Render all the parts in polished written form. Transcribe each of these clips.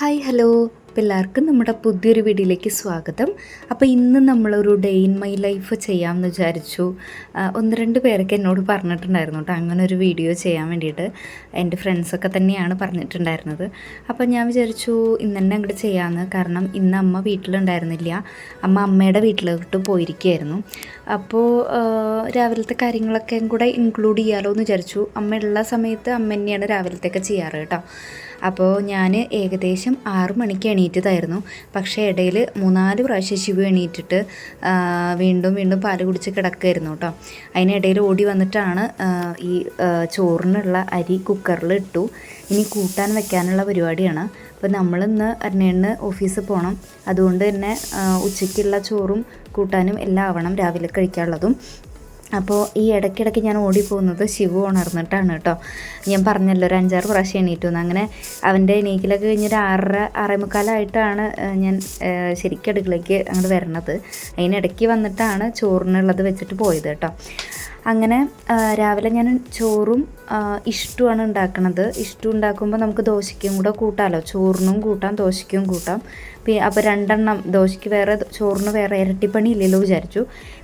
Hi hello, എല്ലാവർക്കും നമ്മുടെ പുതിയൊരു വീഡിയോയിലേക്ക് സ്വാഗതം. അപ്പോൾ ഇന്ന് നമ്മളൊരു ഡേ ഇൻ മൈ ലൈഫ് ചെയ്യാമെന്ന് വിചാരിച്ചു. ഒന്ന് രണ്ട് പേരൊക്കെ എന്നോട് പറഞ്ഞിട്ടുണ്ടായിരുന്നു കേട്ടോ അങ്ങനെ ഒരു വീഡിയോ ചെയ്യാൻ വേണ്ടിയിട്ട്. എൻ്റെ ഫ്രണ്ട്സൊക്കെ തന്നെയാണ് പറഞ്ഞിട്ടുണ്ടായിരുന്നത്. അപ്പോൾ ഞാൻ വിചാരിച്ചു ഇന്ന് തന്നെ അങ്ങോട്ട് ചെയ്യാമെന്ന്. കാരണം ഇന്ന് അമ്മ വീട്ടിലുണ്ടായിരുന്നില്ല, അമ്മയുടെ വീട്ടിലോട്ട് പോയിരിക്കുകയായിരുന്നു. അപ്പോൾ രാവിലത്തെ കാര്യങ്ങളൊക്കെ കൂടെ ഇൻക്ലൂഡ് ചെയ്യാമല്ലോ എന്ന് വിചാരിച്ചു. അമ്മയുള്ള സമയത്ത് അമ്മ തന്നെയാണ് രാവിലത്തെയൊക്കെ ചെയ്യാറ് കേട്ടോ. അപ്പോൾ ഞാൻ ഏകദേശം 6 മണിക്ക് എണീറ്റതായിരുന്നു. പക്ഷേ ഇടയിൽ 3-4 പ്രാവശ്യം ശിവു എണീറ്റിട്ട് വീണ്ടും വീണ്ടും പാല് കുടിച്ച് കിടക്കുമായിരുന്നു കേട്ടോ. അതിനിടയിൽ ഓടി വന്നിട്ടാണ് ഈ ചോറിനുള്ള അരി കുക്കറിൽ ഇട്ടു. ഇനി കൂട്ടാൻ വെക്കാനുള്ള പരിപാടിയാണ്. അപ്പോൾ നമ്മളിന്ന് അരുണേണ്ണന് ഓഫീസിൽ പോകണം. അതുകൊണ്ട് തന്നെ ഉച്ചയ്ക്കുള്ള ചോറും കൂട്ടാനും എല്ലാം ആവണം, രാവിലെ കഴിക്കാനുള്ളതും. അപ്പോൾ ഈ ഇടയ്ക്കിടയ്ക്ക് ഞാൻ ഓടിപ്പോകുന്നത് ശിവു ഉണർന്നിട്ടാണ് കേട്ടോ. ഞാൻ പറഞ്ഞല്ലോ ഒരു 5-6 പ്രാവശ്യം എണീറ്റു എന്ന്. അങ്ങനെ അവൻ്റെ എണീക്കലൊക്കെ കഴിഞ്ഞൊരു 6:30-6:45 ഞാൻ ശരിക്കും അടുക്കളയ്ക്ക് അങ്ങോട്ട് വരണത്. അതിനിടയ്ക്ക് വന്നിട്ടാണ് ചോറിനുള്ളത് വെച്ചിട്ട് പോയത് കേട്ടോ. അങ്ങനെ രാവിലെ ഞാൻ ചോറും ഇഷ്ടമാണ് ഉണ്ടാക്കണത്. ഇഷ്ടം ഉണ്ടാക്കുമ്പോൾ നമുക്ക് ദോശയ്ക്കും കൂടെ കൂട്ടാമല്ലോ. ചോറിനും കൂട്ടാം, ദോശയ്ക്കും കൂട്ടാം. അപ്പോൾ 2 എണ്ണം, ദോശയ്ക്ക് വേറെ ചോറിന് വേറെ, ഇരട്ടിപ്പണി ഇല്ലല്ലോ വിചാരിച്ചു.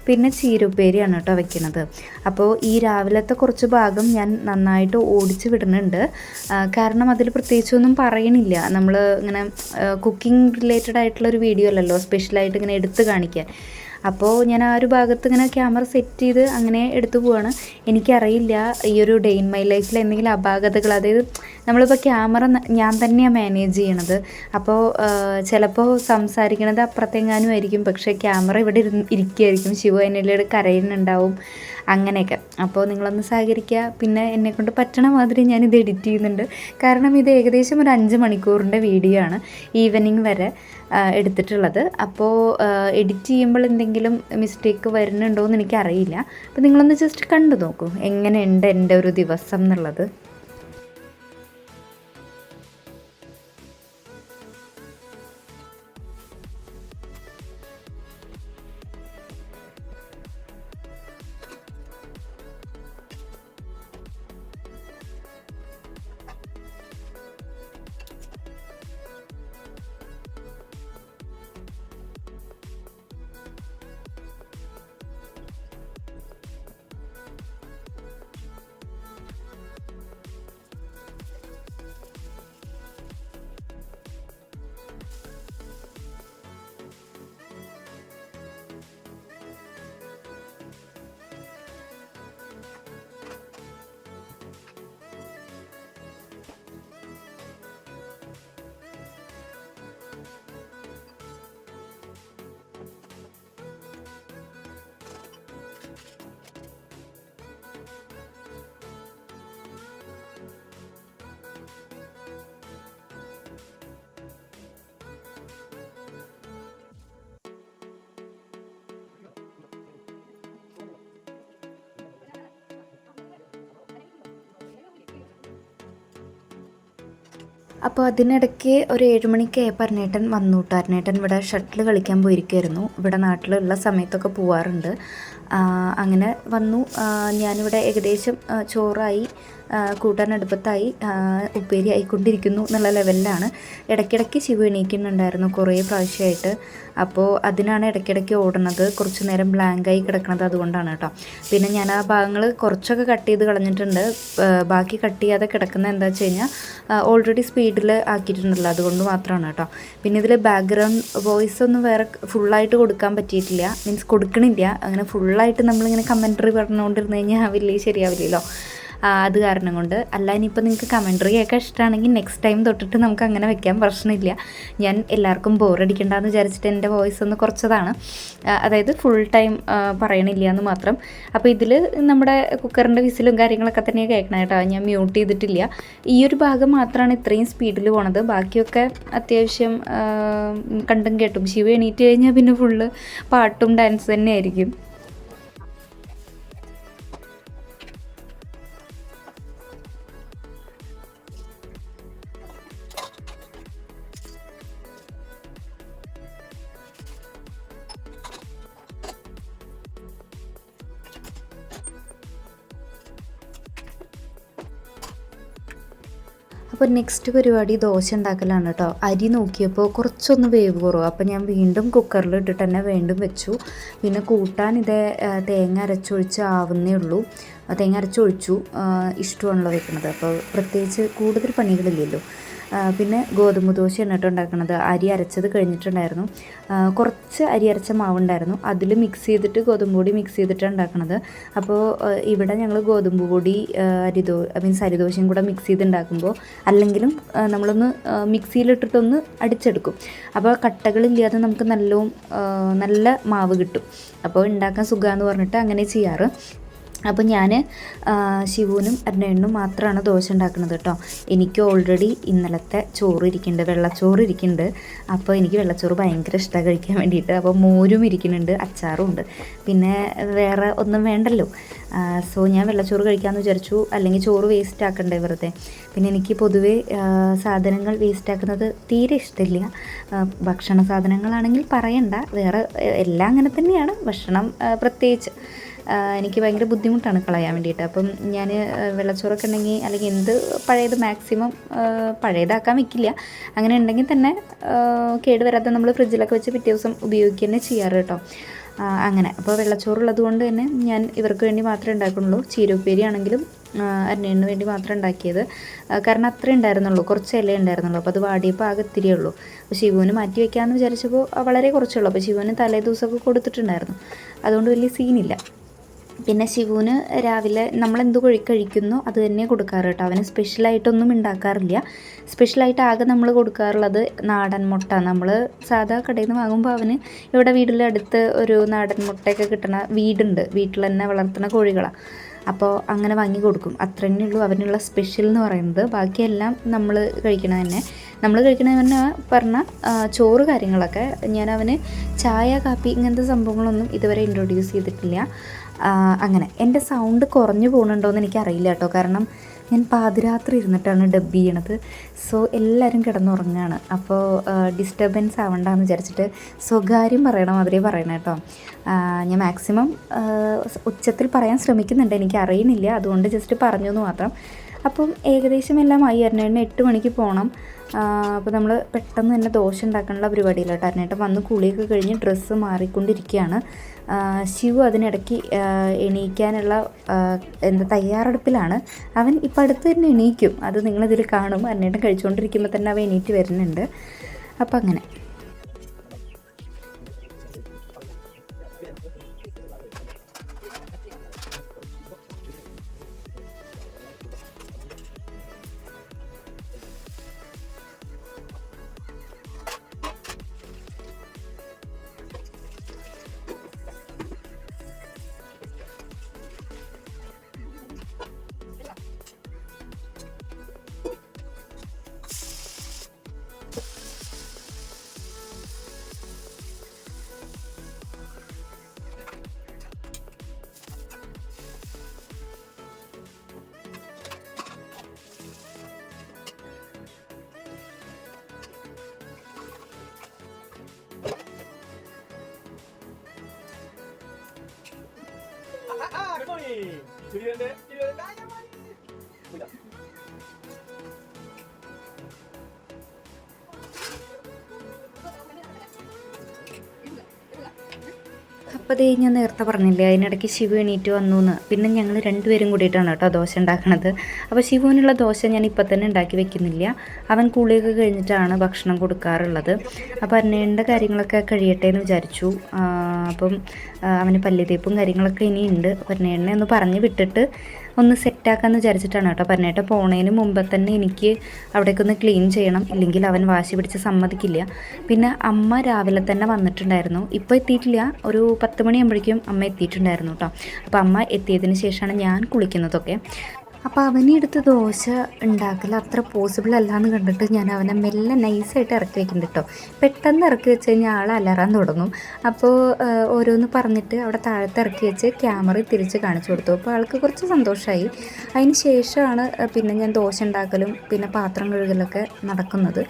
പിന്നെ ചീരുപ്പേരിയാണ് കേട്ടോ വെക്കുന്നത്. അപ്പോൾ ഈ രാവിലത്തെ കുറച്ച് ഭാഗം ഞാൻ നന്നായിട്ട് ഓടിച്ച് വിടുന്നുണ്ട്. കാരണം അതിൽ പ്രത്യേകിച്ചൊന്നും പറയണില്ല. നമ്മൾ ഇങ്ങനെ കുക്കിംഗ് റിലേറ്റഡ് ആയിട്ടുള്ളൊരു വീഡിയോ അല്ലല്ലോ സ്പെഷ്യലായിട്ട് ഇങ്ങനെ എടുത്ത് കാണിക്കാൻ. അപ്പോൾ ഞാൻ ആ ഒരു ഭാഗത്ത് ഇങ്ങനെ ക്യാമറ സെറ്റ് ചെയ്ത് അങ്ങനെ എടുത്തു പോവാണ്. എനിക്കറിയില്ല ഈ ഒരു ഡേ ഇൻ മൈ ലൈഫിൽ എന്തെങ്കിലും അപാകതകൾ, അതായത് നമ്മളിപ്പോൾ ക്യാമറ ഞാൻ തന്നെയാണ് മാനേജ് ചെയ്യണത്. അപ്പോൾ ചിലപ്പോൾ സംസാരിക്കണത് അപ്പുറത്തെങ്ങാനും ആയിരിക്കും, പക്ഷേ ക്യാമറ ഇവിടെ ഇരിക്കുകയായിരിക്കും. ശിവ എന്നിലൂടെ കരയുന്നുണ്ടാവും, അങ്ങനെയൊക്കെ. അപ്പോൾ നിങ്ങളൊന്ന് സഹകരിക്കുക. പിന്നെ എന്നെക്കൊണ്ട് പറ്റണ മാതിരി ഞാനിത് എഡിറ്റ് ചെയ്യുന്നുണ്ട്. കാരണം ഇത് ഏകദേശം ഒരു 5 മണിക്കൂറിൻ്റെ വീഡിയോ ആണ്, ഈവനിങ് വരെ എടുത്തിട്ടുള്ളത്. അപ്പോൾ എഡിറ്റ് ചെയ്യുമ്പോൾ എന്തെങ്കിലും മിസ്റ്റേക്ക് വരുന്നുണ്ടോ എന്ന് എനിക്കറിയില്ല. അപ്പോൾ നിങ്ങളൊന്ന് ജസ്റ്റ് കണ്ടു നോക്കൂ എങ്ങനെയുണ്ട് എൻ്റെ ഒരു ദിവസം എന്നുള്ളത്. അപ്പോൾ അതിനിടയ്ക്ക് ഒരു 7 മണിക്കായപ്പോൾ അരുണേട്ടൻ വന്നു കേട്ടോ. അരുണേട്ടൻ ഇവിടെ ഷട്ടിൽ കളിക്കാൻ പോയിരിക്കുമായിരുന്നു. ഇവിടെ നാട്ടിലുള്ള സമയത്തൊക്കെ പോവാറുണ്ട്. അങ്ങനെ വന്നു. ഞാനിവിടെ ഏകദേശം ചോറായി, കൂട്ടാൻ അടുപ്പത്തായി, ഉപ്പേരി ആയിക്കൊണ്ടിരിക്കുന്നു എന്നുള്ള ലെവലിലാണ്. ഇടയ്ക്കിടയ്ക്ക് ശിവ എണീക്കുന്നുണ്ടായിരുന്നു കുറേ പ്രാവശ്യമായിട്ട്. അപ്പോൾ അതിനാണ് ഇടയ്ക്കിടയ്ക്ക് ഓടുന്നത്. കുറച്ച് നേരം ബ്ലാങ്കായി കിടക്കുന്നത് അതുകൊണ്ടാണ് കേട്ടോ. പിന്നെ ഞാൻ ആ ഭാഗങ്ങൾ കുറച്ചൊക്കെ കട്ട് ചെയ്ത് കളഞ്ഞിട്ടുണ്ട്. ബാക്കി കട്ട് ചെയ്യാതെ കിടക്കുന്നത് എന്താ വെച്ച് കഴിഞ്ഞാൽ ഓൾറെഡി സ്പീഡിൽ ആക്കിയിട്ടുണ്ടല്ലോ, അതുകൊണ്ട് മാത്രമാണ് കേട്ടോ. പിന്നെ ഇതിൽ ബാക്ക്ഗ്രൗണ്ട് വോയിസ് ഒന്നും വേറെ ഫുള്ളായിട്ട് കൊടുക്കാൻ പറ്റിയിട്ടില്ല, മീൻസ് കൊടുക്കണില്ല. അങ്ങനെ ഫുള്ളായിട്ട് നമ്മളിങ്ങനെ കമൻട്രി പറഞ്ഞുകൊണ്ടിരുന്ന് കഴിഞ്ഞാൽ വലിയ ശരിയാവില്ലല്ലോ. അത് കാരണം കൊണ്ട്. അല്ല, ഇനിയിപ്പോൾ നിങ്ങൾക്ക് കമൻട്രി കേൾക്കാൻ ഇഷ്ടമാണെങ്കിൽ നെക്സ്റ്റ് ടൈം തൊട്ടിട്ട് നമുക്ക് അങ്ങനെ വെക്കാൻ പ്രശ്നമില്ല. ഞാൻ എല്ലാവർക്കും ബോറടിക്കണ്ടെന്ന് വിചാരിച്ചിട്ട് എൻ്റെ വോയിസ് ഒന്ന് കുറച്ചതാണ്, അതായത് ഫുൾ ടൈം പറയണില്ല എന്ന് മാത്രം. അപ്പോൾ ഇതിൽ നമ്മുടെ കുക്കറിൻ്റെ വിസിലും കാര്യങ്ങളൊക്കെ തന്നെ കേൾക്കണം കേട്ടോ. ഞാൻ മ്യൂട്ട് ചെയ്തിട്ടില്ല. ഈ ഒരു ഭാഗം മാത്രമാണ് ഇത്രയും സ്പീഡിൽ പോണത്. ബാക്കിയൊക്കെ അത്യാവശ്യം കണ്ടും കേട്ടും. ശിവ എണീറ്റ് കഴിഞ്ഞാൽ പിന്നെ ഫുള്ള് പാട്ടും ഡാൻസ് തന്നെ ആയിരിക്കും. അപ്പോൾ നെക്സ്റ്റ് പരിപാടി ദോശ ഉണ്ടാക്കലാണ് കേട്ടോ. അരി നോക്കിയപ്പോൾ കുറച്ചൊന്ന് വേവ് കുറവ്, അപ്പോൾ ഞാൻ വീണ്ടും കുക്കറിൽ ഇട്ടിട്ട് തന്നെ വീണ്ടും വെച്ചു. പിന്നെ കൂട്ടാൻ ഇതേ തേങ്ങ അരച്ചൊഴിച്ച് ആവുന്നേ ഉള്ളൂ. തേങ്ങ അരച്ചൊഴിച്ചു, ഇഷ്ടമാണല്ലോ വെക്കുന്നത്, അപ്പോൾ പ്രത്യേകിച്ച് കൂടുതൽ പണികളില്ലല്ലോ. പിന്നെ ഗോതമ്പ് ദോശയാണ് കേട്ടോ ഉണ്ടാക്കുന്നത്. അരി അരച്ചത് കഴിഞ്ഞിട്ടുണ്ടായിരുന്നു, കുറച്ച് അരി അരച്ച മാവുണ്ടായിരുന്നു, അതിൽ മിക്സ് ചെയ്തിട്ട് ഗോതമ്പ് പൊടി മിക്സ് ചെയ്തിട്ടാണ് ഉണ്ടാക്കുന്നത്. അപ്പോൾ ഇവിടെ ഞങ്ങൾ ഗോതമ്പ് പൊടി മീൻസ് അരിദോശയും കൂടെ മിക്സ് ചെയ്ത് ഉണ്ടാക്കുമ്പോൾ അല്ലെങ്കിലും നമ്മളൊന്ന് മിക്സിയിലിട്ടിട്ടൊന്ന് അടിച്ചെടുക്കും. അപ്പോൾ കട്ടകളില്ലാതെ നമുക്ക് നല്ല മാവ് കിട്ടും. അപ്പോൾ ഉണ്ടാക്കാൻ സുഖമാണെന്ന് പറഞ്ഞിട്ട് അങ്ങനെ ചെയ്യാറ്. അപ്പോൾ ഞാൻ ശിവുവിനും അരുണേണ്ണനും മാത്രമാണ് ദോശ ഉണ്ടാക്കുന്നത് കേട്ടോ. എനിക്ക് ഓൾറെഡി ഇന്നലത്തെ ചോറ് ഇരിക്കുന്നുണ്ട്, വെള്ളച്ചോറ് ഇരിക്കുന്നുണ്ട്. അപ്പോൾ എനിക്ക് വെള്ളച്ചോറ് ഭയങ്കര ഇഷ്ടമാണ് കഴിക്കാൻ വേണ്ടിയിട്ട്. അപ്പോൾ മോരും ഇരിക്കുന്നുണ്ട്, അച്ചാറും ഉണ്ട്, പിന്നെ വേറെ ഒന്നും വേണ്ടല്ലോ. സോ ഞാൻ വെള്ളച്ചോറ് കഴിക്കാമെന്ന് വിചാരിച്ചു, അല്ലെങ്കിൽ ചോറ് വേസ്റ്റ് ആക്കണ്ടേ വെറുതെ. പിന്നെ എനിക്ക് പൊതുവേ സാധനങ്ങൾ വേസ്റ്റ് ആക്കുന്നത് തീരെ ഇഷ്ടമില്ല. ഭക്ഷണ സാധനങ്ങളാണെങ്കിൽ പറയണ്ട, വേറെ എല്ലാം അങ്ങനെ തന്നെയാണ്, ഭക്ഷണം പ്രത്യേകിച്ച് എനിക്ക് ഭയങ്കര ബുദ്ധിമുട്ടാണ് കളയാൻ വേണ്ടിയിട്ട്. അപ്പം ഞാൻ വെള്ളച്ചോറൊക്കെ ഉണ്ടെങ്കിൽ, അല്ലെങ്കിൽ എന്ത് പഴയത് മാക്സിമം പഴയതാക്കാൻ വെക്കില്ല, അങ്ങനെ ഉണ്ടെങ്കിൽ തന്നെ കേടുവരാതെ നമ്മൾ ഫ്രിഡ്ജിലൊക്കെ വെച്ച് പിറ്റേ ദിവസം ഉപയോഗിക്കുക തന്നെ ചെയ്യാറ് കേട്ടോ. അങ്ങനെ അപ്പോൾ വെള്ളച്ചോറുള്ളത് കൊണ്ട് തന്നെ ഞാൻ ഇവർക്ക് വേണ്ടി മാത്രമേ ഉണ്ടാക്കുന്നുള്ളൂ. ചീരപ്പേരി ആണെങ്കിലും അരുണേണ്ണന് വേണ്ടി മാത്രം ഉണ്ടാക്കിയത്, കാരണം അത്രേ ഉണ്ടായിരുന്നുള്ളൂ, കുറച്ച് ഇല ഉണ്ടായിരുന്നുള്ളൂ. അപ്പോൾ അത് വാടിയപ്പോൾ ആകെ ഇത്തിരിയേ ഉള്ളൂ. അപ്പോൾ ശിവുവിന് മാറ്റി വയ്ക്കാമെന്ന് വിചാരിച്ചപ്പോൾ വളരെ കുറച്ചുള്ളൂ. അപ്പോൾ ശിവുവിന് തലേ ദിവസമൊക്കെ കൊടുത്തിട്ടുണ്ടായിരുന്നു, അതുകൊണ്ട് വലിയ സീനില്ല. പിന്നെ ശിവുവിന് രാവിലെ നമ്മളെന്ത് കഴിക്കുന്നു അത് തന്നെ കൊടുക്കാറ് കേട്ടോ. അവന് സ്പെഷ്യലായിട്ടൊന്നും ഉണ്ടാക്കാറില്ല. സ്പെഷ്യലായിട്ട് ആകെ നമ്മൾ കൊടുക്കാറുള്ളത് നാടൻ മുട്ട. നമ്മൾ സാധാ കടയിൽ നിന്ന് വാങ്ങുമ്പോൾ അവന് ഇവിടെ വീട്ടിലെ അടുത്ത് ഒരു നാടൻ മുട്ടയൊക്കെ കിട്ടണ വീടുണ്ട്, വീട്ടിൽ തന്നെ വളർത്തുന്ന കോഴികളാണ്. അപ്പോൾ അങ്ങനെ വാങ്ങി കൊടുക്കും. അത്ര തന്നെ ഉള്ളൂ അവനുള്ള സ്പെഷ്യൽ എന്ന് പറയുന്നത്. ബാക്കിയെല്ലാം നമ്മൾ കഴിക്കണത് തന്നെ. നമ്മൾ കഴിക്കണമെന്ന് പറഞ്ഞാൽ ചോറ് കാര്യങ്ങളൊക്കെ ഞാൻ അവന് ചായ കാപ്പി ഇങ്ങനത്തെ സംഭവങ്ങളൊന്നും ഇതുവരെ ഇൻട്രൊഡ്യൂസ് ചെയ്തിട്ടില്ല. അങ്ങനെ എൻ്റെ സൗണ്ട് കുറഞ്ഞു പോകുന്നുണ്ടോയെന്ന് എനിക്കറിയില്ല കേട്ടോ, കാരണം ഞാൻ പാതിരാത്രി ഇരുന്നിട്ടാണ് ഡബ് ചെയ്യണത്. സോ എല്ലാവരും കിടന്നുറങ്ങുകയാണ്, അപ്പോൾ ഡിസ്റ്റർബൻസ് ആവണ്ടെന്ന് വിചാരിച്ചിട്ട് സ്വകാര്യം പറയണ മാതിരി പറയണം കേട്ടോ. ഞാൻ മാക്സിമം ഉച്ചത്തിൽ പറയാൻ ശ്രമിക്കുന്നുണ്ട്, എനിക്കറിയുന്നില്ല, അതുകൊണ്ട് ജസ്റ്റ് പറഞ്ഞു എന്ന് മാത്രം. അപ്പം ഏകദേശം എല്ലാം ആയി. അരുണേട്ടന് 8 മണിക്ക് പോകണം. അപ്പോൾ നമ്മൾ പെട്ടെന്ന് തന്നെ ദോശ ഉണ്ടാക്കാനുള്ള പരിപാടിയിലോട്ട് അരുണേട്ടൻ വന്ന് കുളിയൊക്കെ കഴിഞ്ഞ് ഡ്രസ്സ് മാറിക്കൊണ്ടിരിക്കുകയാണ്. ശിവു അതിനിടയ്ക്ക് എണീക്കാനുള്ള തയ്യാറെടുപ്പിലാണ്. അവൻ ഇപ്പം അടുത്ത് തന്നെ എണീക്കും, അത് നിങ്ങളിതിൽ കാണും. അരുണേട്ടൻ കഴിച്ചുകൊണ്ടിരിക്കുമ്പോൾ തന്നെ അവൻ എണീറ്റ് വരുന്നുണ്ട്. അപ്പം അങ്ങനെ അപ്പോൾ അതേ ഞാൻ നേരത്തെ പറഞ്ഞില്ലേ, അതിനിടയ്ക്ക് ശിവു എണീറ്റ് വന്നു എന്ന്. പിന്നെ ഞങ്ങൾ രണ്ടുപേരും കൂടിയിട്ടാണ് കേട്ടോ ദോശ ഉണ്ടാക്കണത്. അപ്പോൾ ശിവുവിനുള്ള ദോശ ഞാൻ ഇപ്പം തന്നെ ഉണ്ടാക്കി വെക്കുന്നില്ല, അവൻ കുളിയൊക്കെ കഴിഞ്ഞിട്ടാണ് ഭക്ഷണം കൊടുക്കാറുള്ളത്. അപ്പോൾ അരുണേൻ്റെ കാര്യങ്ങളൊക്കെ കഴിയട്ടെ എന്ന് വിചാരിച്ചു. അപ്പം അവന് പല്ല് തേപ്പും കാര്യങ്ങളൊക്കെ ഇനിയുണ്ട്. അരുണേനെ ഒന്ന് പറഞ്ഞ് വിട്ടിട്ട് ഒന്ന് സെറ്റാക്കാമെന്ന് വിചാരിച്ചിട്ടാണ് കേട്ടോ. അരുണേട്ടൻ പോണതിന് മുമ്പ് തന്നെ എനിക്ക് അവിടേക്കൊന്ന് ക്ലീൻ ചെയ്യണം, ഇല്ലെങ്കിൽ അവൻ വാശി പിടിച്ച് സമ്മതിക്കില്ല. പിന്നെ അമ്മ രാവിലെ തന്നെ വന്നിട്ടുണ്ടായിരുന്നു, ഇപ്പോൾ എത്തിയിട്ടില്ല, ഒരു 10 മണിയാകുമ്പോഴേക്കും അമ്മ എത്തിയിട്ടുണ്ടായിരുന്നു കേട്ടോ. അപ്പോൾ അമ്മ എത്തിയതിന് ശേഷമാണ് ഞാൻ കുളിക്കുന്നതൊക്കെ. അപ്പോൾ അവനെ എടുത്ത് ദോശ ഉണ്ടാക്കൽ അത്ര പോസിബിൾ അല്ലാന്ന് കണ്ടിട്ട് ഞാൻ അവനെ മെല്ലെ നൈസായിട്ട് ഇറക്കി വെക്കുന്നുണ്ട് കേട്ടോ. പെട്ടെന്ന് ഇറക്കി വെച്ച് കഴിഞ്ഞാൽ ആൾ അലറാൻ തുടങ്ങും. അപ്പോൾ ഓരോന്ന് പറഞ്ഞിട്ട് അവിടെ താഴത്ത് ഇറക്കി വെച്ച് ക്യാമറ തിരിച്ച് കാണിച്ചു കൊടുത്തു. അപ്പോൾ ആൾക്ക് കുറച്ച് സന്തോഷമായി. അതിന് ശേഷമാണ് പിന്നെ ഞാൻ ദോശ ഉണ്ടാക്കലും പിന്നെ പാത്രം കഴുകലൊക്കെ നടക്കുന്നത്.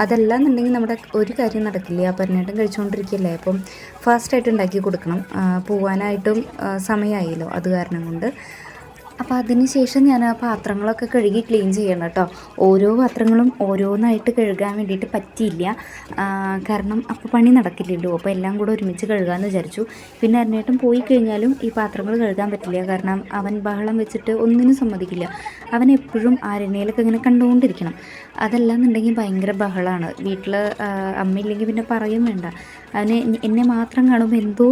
അതെല്ലാം എന്നുണ്ടെങ്കിൽ നമ്മുടെ ഒരു കാര്യം നടക്കില്ല. അപ്പോൾ അരുണേട്ടൻ കഴിച്ചുകൊണ്ടിരിക്കുകയല്ലേ, അപ്പം ഫാസ്റ്റായിട്ട് ഉണ്ടാക്കി കൊടുക്കണം. പോവാനായിട്ടും സമയമായല്ലോ, അത് കാരണം കൊണ്ട്. അപ്പോൾ അതിന് ശേഷം ഞാൻ ആ പാത്രങ്ങളൊക്കെ കഴുകി ക്ലീൻ ചെയ്യണം കേട്ടോ. ഓരോ പാത്രങ്ങളും ഓരോന്നായിട്ട് കഴുകാൻ വേണ്ടിയിട്ട് പറ്റിയില്ല, കാരണം അപ്പോൾ പണി നടക്കില്ലല്ലോ. അപ്പോൾ എല്ലാം കൂടെ ഒരുമിച്ച് കഴുകാമെന്ന് വിചാരിച്ചു. പിന്നെ അരനേട്ടം പോയി കഴിഞ്ഞാലും ഈ പാത്രങ്ങൾ കഴുകാൻ പറ്റില്ല, കാരണം അവൻ ബഹളം വെച്ചിട്ട് ഒന്നിനും സമ്മതിക്കില്ല. അവൻ എപ്പോഴും ആരെണ്ണയിലൊക്കെ ഇങ്ങനെ കണ്ടുകൊണ്ടിരിക്കണം. അതല്ലാന്നുണ്ടെങ്കിൽ ഭയങ്കര ബഹളമാണ്. വീട്ടിൽ അമ്മയില്ലെങ്കിൽ പിന്നെ പറയും വേണ്ട. അവന് എന്നെ മാത്രം കാണുമ്പോൾ എന്തോ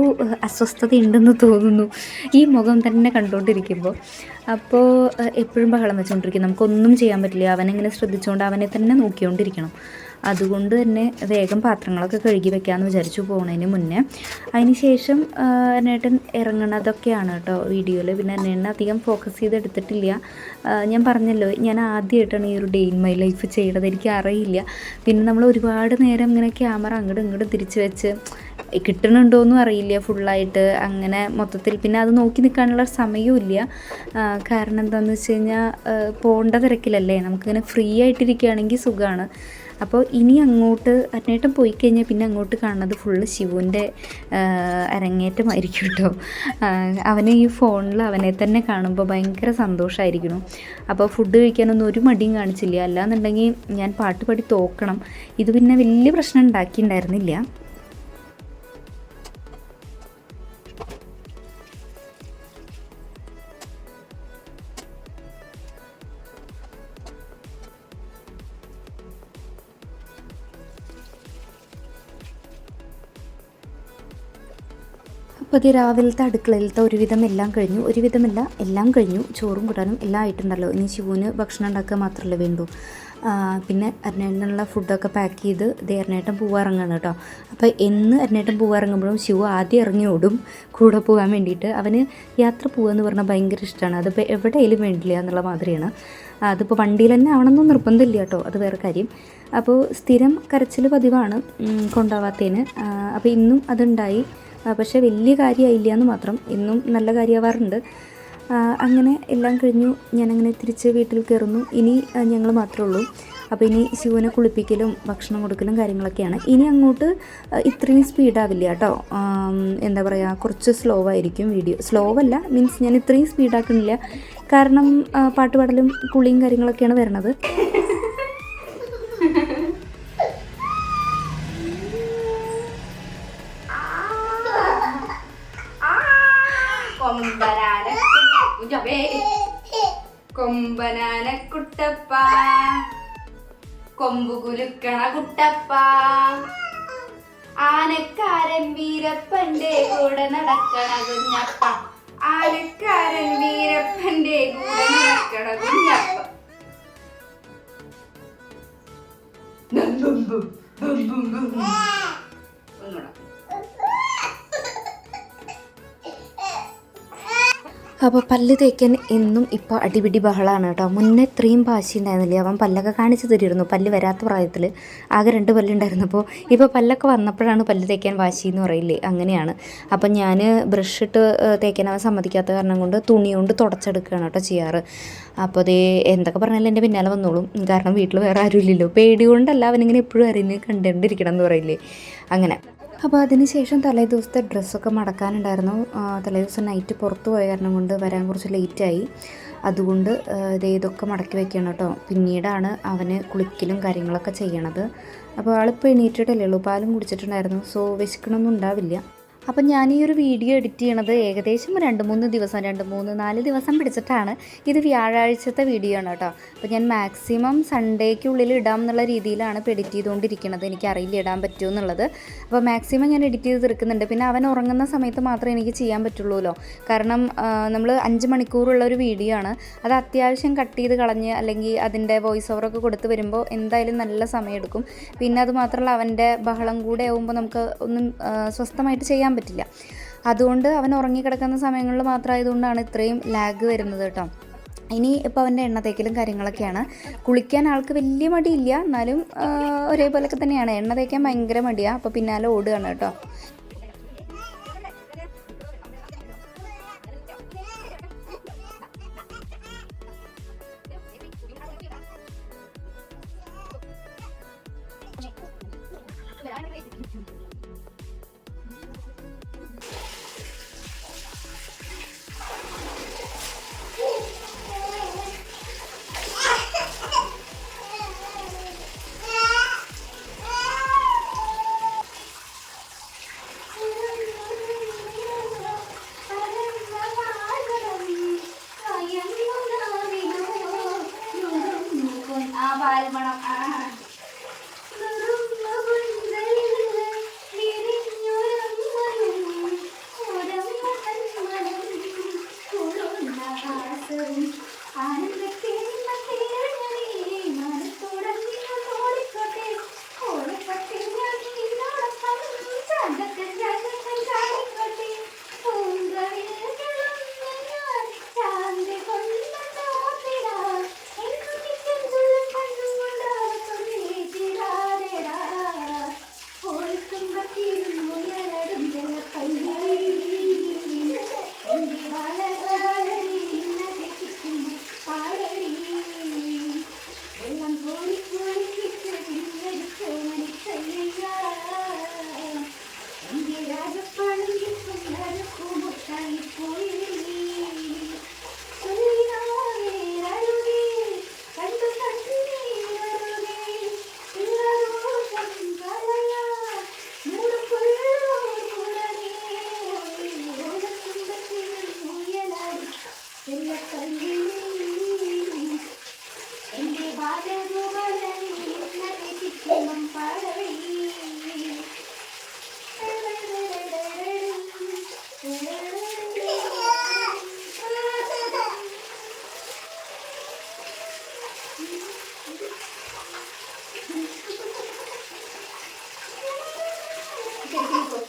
അസ്വസ്ഥത ഉണ്ടെന്ന് തോന്നുന്നു ഈ മുഖം തന്നെ കണ്ടുകൊണ്ടിരിക്കുമ്പോൾ. അപ്പോൾ എപ്പോഴും ബഹളം വെച്ചുകൊണ്ടിരിക്കും, നമുക്കൊന്നും ചെയ്യാൻ പറ്റില്ല. അവനെങ്ങനെ ശ്രദ്ധിച്ചുകൊണ്ട് അവനെ തന്നെ നോക്കിക്കൊണ്ടിരിക്കണം. അതുകൊണ്ട് തന്നെ വേഗം പാത്രങ്ങളൊക്കെ കഴുകി വെക്കാമെന്ന് വിചാരിച്ചു പോകുന്നതിന് മുന്നേ. അതിന് ശേഷം എന്നേട്ടൻ ഇറങ്ങണതൊക്കെയാണ് കേട്ടോ വീഡിയോയിൽ. പിന്നെ എന്നേട്ടൻ അധികം ഫോക്കസ് ചെയ്തെടുത്തിട്ടില്ല. ഞാൻ പറഞ്ഞല്ലോ, ഞാൻ ആദ്യമായിട്ടാണ് ഈ ഒരു ഡേ ഇൻ മൈ ലൈഫ് ചെയ്തത്, എനിക്ക് അറിയില്ല. പിന്നെ നമ്മൾ ഒരുപാട് നേരം ഇങ്ങനെ ക്യാമറ അങ്ങോട്ടും ഇങ്ങോട്ടും തിരിച്ച് വെച്ച് കിട്ടണുണ്ടോയെന്നും അറിയില്ല ഫുള്ളായിട്ട്. അങ്ങനെ മൊത്തത്തിൽ പിന്നെ അത് നോക്കി നിൽക്കാനുള്ള സമയവും ഇല്ല. കാരണം എന്താണെന്ന് വെച്ച് കഴിഞ്ഞാൽ പോകേണ്ട തിരക്കിലല്ലേ, നമുക്കിങ്ങനെ ഫ്രീ ആയിട്ടിരിക്കുകയാണെങ്കിൽ സുഖമാണ്. അപ്പോൾ ഇനി അങ്ങോട്ട് അന്നേട്ടം പോയി കഴിഞ്ഞാൽ പിന്നെ അങ്ങോട്ട് കാണുന്നത് ഫുള്ള് ശിവുവിൻ്റെ അരങ്ങേറ്റമായിരിക്കും കേട്ടോ. അവന് ഈ ഫോണിൽ അവനെ തന്നെ കാണുമ്പോൾ ഭയങ്കര സന്തോഷമായിരിക്കണം. അപ്പോൾ ഫുഡ് കഴിക്കാനൊന്നും ഒരു മടിയും കാണിച്ചില്ല. അല്ലാന്നുണ്ടെങ്കിൽ ഞാൻ പാട്ട് പാടി തോക്കണം. ഇത് പിന്നെ വലിയ പ്രശ്നം ഉണ്ടാക്കിയിട്ടുണ്ടായിരുന്നില്ല. അപ്പോൾ ഇത് രാവിലത്തെ അടുക്കളയിലത്തെ ഒരുവിധം എല്ലാം കഴിഞ്ഞു. ഒരുവിധമല്ല, എല്ലാം കഴിഞ്ഞു. ചോറും കൂട്ടാനും എല്ലാം ആയിട്ടുണ്ടല്ലോ. ഇനി ശിവുവിന് ഭക്ഷണം ഉണ്ടാക്കുക മാത്രമല്ലേ വേണ്ടൂ. പിന്നെ അരനേട്ടനുള്ള ഫുഡൊക്കെ പാക്ക് ചെയ്ത് അരനേട്ടൻ പോവാറങ്ങാണ് കേട്ടോ. അപ്പോൾ എന്ന് അരനേട്ടൻ പോവാറങ്ങുമ്പോഴും ശിവു ആദ്യം ഇറങ്ങി ഓടും കൂടെ പോകാൻ വേണ്ടിയിട്ട്. അവന് യാത്ര പോകുകയെന്ന് പറഞ്ഞാൽ ഭയങ്കര ഇഷ്ടമാണ്. അതിപ്പോൾ എവിടെയെങ്കിലും വേണ്ടില്ല എന്നുള്ള മാതിരിയാണ്. അതിപ്പോൾ വണ്ടിയിൽ തന്നെ ആവണമെന്നും നിർബന്ധമില്ല കേട്ടോ, അത് വേറെ കാര്യം. അപ്പോൾ സ്ഥിരം കരച്ചിൽ പതിവാണ് കൊണ്ടുപോകാത്തതിന്. അപ്പോൾ ഇന്നും അതുണ്ടായി. പക്ഷേ വലിയ കാര്യമായില്ല എന്ന് മാത്രം, ഇന്നും നല്ല കാര്യമാവാറുണ്ട്. അങ്ങനെ എല്ലാം കഴിഞ്ഞു. ഞാനങ്ങനെ തിരിച്ച് വീട്ടിൽ കയറുന്നു. ഇനി ഞങ്ങൾ മാത്രമേ ഉള്ളൂ. അപ്പോൾ ഇനി ശിവനെ കുളിപ്പിക്കലും ഭക്ഷണം കൊടുക്കലും കാര്യങ്ങളൊക്കെയാണ്. ഇനി അങ്ങോട്ട് ഇത്രയും സ്പീഡാവില്ല കേട്ടോ. എന്താ പറയുക, കുറച്ച് സ്ലോ ആയിരിക്കും വീഡിയോ. സ്ലോ അല്ല, മീൻസ് ഞാൻ ഇത്രയും സ്പീഡാക്കുന്നില്ല, കാരണം പാട്ട് പാടലും കുളിയും കാര്യങ്ങളൊക്കെയാണ് വരണത്. കൊമ്പനാന കുട്ടപ്പ, കൊമ്പു കുലുക്കണ കുട്ടപ്പ, ആനക്കാരൻ വീരപ്പന്റെ കൂടെ നടക്കണ കുഞ്ഞപ്പ, ആനക്കാരൻ വീരപ്പന്റെ കൂടെ നടക്കണ കുഞ്ഞപ്പ. അപ്പോൾ പല്ല് തേക്കാൻ എന്നും ഇപ്പോൾ അടിപിടി ബഹളമാണ് കേട്ടോ. മുന്നേ ഇത്രയും വാശി ഉണ്ടായിരുന്നില്ല. അവൻ പല്ലൊക്കെ കാണിച്ച് തരുമായിരുന്നു. പല്ല് വരാത്ത പ്രായത്തിൽ ആകെ 2 പല്ലുണ്ടായിരുന്നപ്പോൾ ഇപ്പോൾ പല്ലൊക്കെ വന്നപ്പോഴാണ് പല്ല് തേക്കാൻ വാശി എന്ന് പറയില്ലേ, അങ്ങനെയാണ്. അപ്പം ഞാൻ ബ്രഷ് ഇട്ട് തേക്കാൻ അവൻ സമ്മതിക്കാത്ത കാരണം കൊണ്ട് തുണി കൊണ്ട് തുടച്ചെടുക്കുകയാണ് കേട്ടോ ചെയ്യാറ്. അപ്പോൾ അതേ എന്തൊക്കെ പറഞ്ഞാലും എൻ്റെ പിന്നാലെ വന്നോളും, കാരണം വീട്ടിൽ വേറെ ആരും ഇല്ലല്ലോ. പേടി കൊണ്ടല്ല, അവനിങ്ങനെ എപ്പോഴും അറിയുന്നത് കണ്ടുകൊണ്ടിരിക്കണം എന്ന് പറയില്ലേ, അങ്ങനെ. അപ്പോൾ അതിന് ശേഷം തലേ ദിവസത്തെ ഡ്രസ്സൊക്കെ മടക്കാനുണ്ടായിരുന്നു. തലേ ദിവസം നൈറ്റ് പുറത്ത് പോയ കാരണം കൊണ്ട് വരാൻ കുറച്ച് ലേറ്റായി. അതുകൊണ്ട് ഇതൊക്കെ മടക്കി വെക്കണം കേട്ടോ. പിന്നീടാണ് അവന് കുളിക്കലും കാര്യങ്ങളൊക്കെ ചെയ്യണത്. അപ്പോൾ ആളിപ്പോൾ എണീറ്റിട്ടല്ലേ ഉള്ളൂ, പാലും കുടിച്ചിട്ടുണ്ടായിരുന്നു. സോ വിശക്കണമൊന്നും ഉണ്ടാവില്ല. അപ്പം ഞാൻ ഈ ഒരു വീഡിയോ എഡിറ്റ് ചെയ്യണത് ഏകദേശം 2-3 ദിവസം, 2-4 ദിവസം പിടിച്ചിട്ടാണ്. ഇത് വ്യാഴാഴ്ചത്തെ വീഡിയോ ആണ് കേട്ടോ. അപ്പോൾ ഞാൻ മാക്സിമം സൺഡേക്കുള്ളിൽ ഇടാം എന്നുള്ള രീതിയിലാണ് ഇപ്പോൾ എഡിറ്റ് ചെയ്തുകൊണ്ടിരിക്കുന്നത്. എനിക്കറിയില്ല ഇടാൻ പറ്റുമോ എന്നുള്ളത്. അപ്പോൾ മാക്സിമം ഞാൻ എഡിറ്റ് ചെയ്ത് തീർക്കുന്നുണ്ട്. പിന്നെ അവൻ ഉറങ്ങുന്ന സമയത്ത് മാത്രമേ എനിക്ക് ചെയ്യാൻ പറ്റുള്ളൂല്ലോ, കാരണം നമ്മൾ 5 മണിക്കൂറുള്ള ഒരു വീഡിയോ ആണ്. അത് അത്യാവശ്യം കട്ട് ചെയ്ത് കളഞ്ഞ് അല്ലെങ്കിൽ അതിൻ്റെ വോയിസ് ഓവറൊക്കെ കൊടുത്ത് വരുമ്പോൾ എന്തായാലും നല്ല സമയമെടുക്കും. പിന്നെ അത് മാത്രമല്ല, അവൻ്റെ ബഹളം കൂടെ ആകുമ്പോൾ നമുക്ക് ഒന്നും സ്വസ്ഥമായിട്ട് ചെയ്യാൻ പറ്റില്ല. അതുകൊണ്ട് അവൻ ഉറങ്ങിക്കിടക്കുന്ന സമയങ്ങളിൽ മാത്രമായതുകൊണ്ടാണ് ഇത്രയും ലാഗ് വരുന്നത് കേട്ടോ. ഇനി ഇപ്പോൾ അവൻ്റെ എണ്ണ തേക്കലും കാര്യങ്ങളൊക്കെയാണ്. കുളിക്കാൻ ആൾക്ക് വലിയ മടിയില്ല, എന്നാലും ഒരേപോലെയൊക്കെ തന്നെയാണ്. എണ്ണ തേക്കാൻ ഭയങ്കര മടിയാണ്. അപ്പോൾ പിന്നാലെ ഓടുകയാണ് കേട്ടോ. പാൽമണം.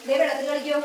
വെള്ളത്തിൽ കളിക്കോ.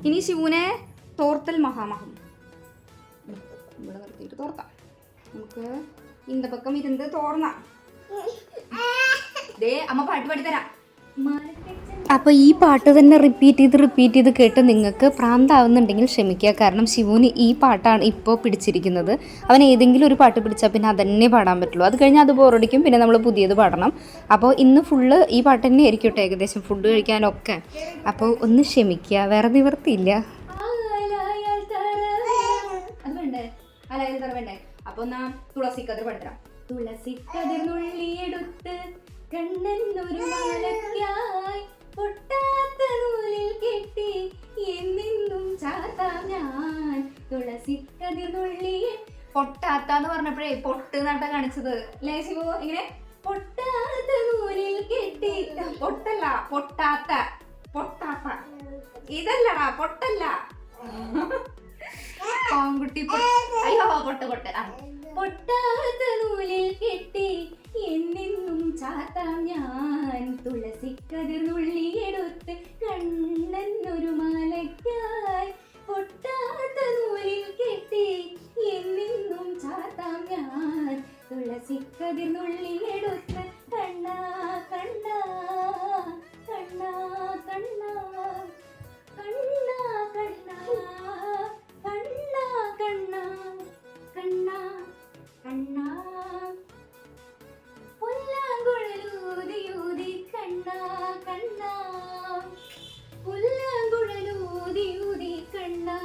ഇനി ശിവനെ തോർത്തൽ മഹാമഹം ഇവിടെ നിർത്തിയിട്ട് തോർത്താം. നമുക്ക് ഇന്ത പക്കം ഇരുന്ന് തോർന്നാം. ദേ അമ്മ പാട്ട് പാടിത്തരാം. അപ്പോൾ ഈ പാട്ട് തന്നെ റിപ്പീറ്റ് ചെയ്ത് കേട്ട് നിങ്ങൾക്ക് പ്രാന്താവുന്നുണ്ടെങ്കിൽ ക്ഷമിക്കുക. കാരണം ശിവുന് ഈ പാട്ടാണ് ഇപ്പോൾ പിടിച്ചിരിക്കുന്നത്. അവൻ ഏതെങ്കിലും ഒരു പാട്ട് പിടിച്ചാൽ പിന്നെ അതന്നെ പാടാൻ പറ്റുള്ളൂ. അത് കഴിഞ്ഞാൽ അത് ബോറടിക്കും, പിന്നെ നമ്മൾ പുതിയത് പാടണം. അപ്പോൾ ഇന്ന് ഫുള്ള് ഈ പാട്ട് തന്നെ ആയിരിക്കും കേട്ടോ, ഏകദേശം ഫുഡ് കഴിക്കാനൊക്കെ. അപ്പോൾ ഒന്ന് ക്ഷമിക്കുക, വേറെ നിവർത്തിയില്ല. അപ്പോൾ നാം തുളസിക്കതിർ പഠിത്തരാം. തുളസിക്കതിർ നുള്ളിയെടുത്ത് കണ്ണനൊരു മാലയ്ക്കായി പൊട്ടാത്ത നൂലിൽ കെട്ടി എന്നെന്നും ചാത്താം ഞാൻ. തുളസിക്കതിർ നുള്ളിയെ പൊട്ടാത്താന്ന് പറഞ്ഞപ്പോഴേ പൊട്ട് നട്ട കാണിച്ചത് അല്ലേ ശിവു? ഇങ്ങനെ പൊട്ടാത്ത നൂലിൽ കെട്ടി, പൊട്ടല്ല പൊട്ടാത്ത, പൊട്ടാത്ത ഇതല്ലടാ, പൊട്ടല്ല പാങ്കുട്ടി. അയ്യോ പൊട്ട് പൊട്ടാത്ത നൂലിൽ കെട്ടി എന്നെന്നും ചാത്ത കതിർന്നുള്ളിയെടുത്ത് കണ്ണാ കണ്ണാ കണ്ണാ കണ്ണാ കണ്ണാ കണ്ണാ കണ്ണാ കണ്ണാ കണ്ണാ കണ്ണാ പുല്ലാങ്കുഴലൂതിയൂതി കണ്ണാ കണ്ണാ പുല്ലാങ്കുഴലൂതിയൂതി കണ്ണാ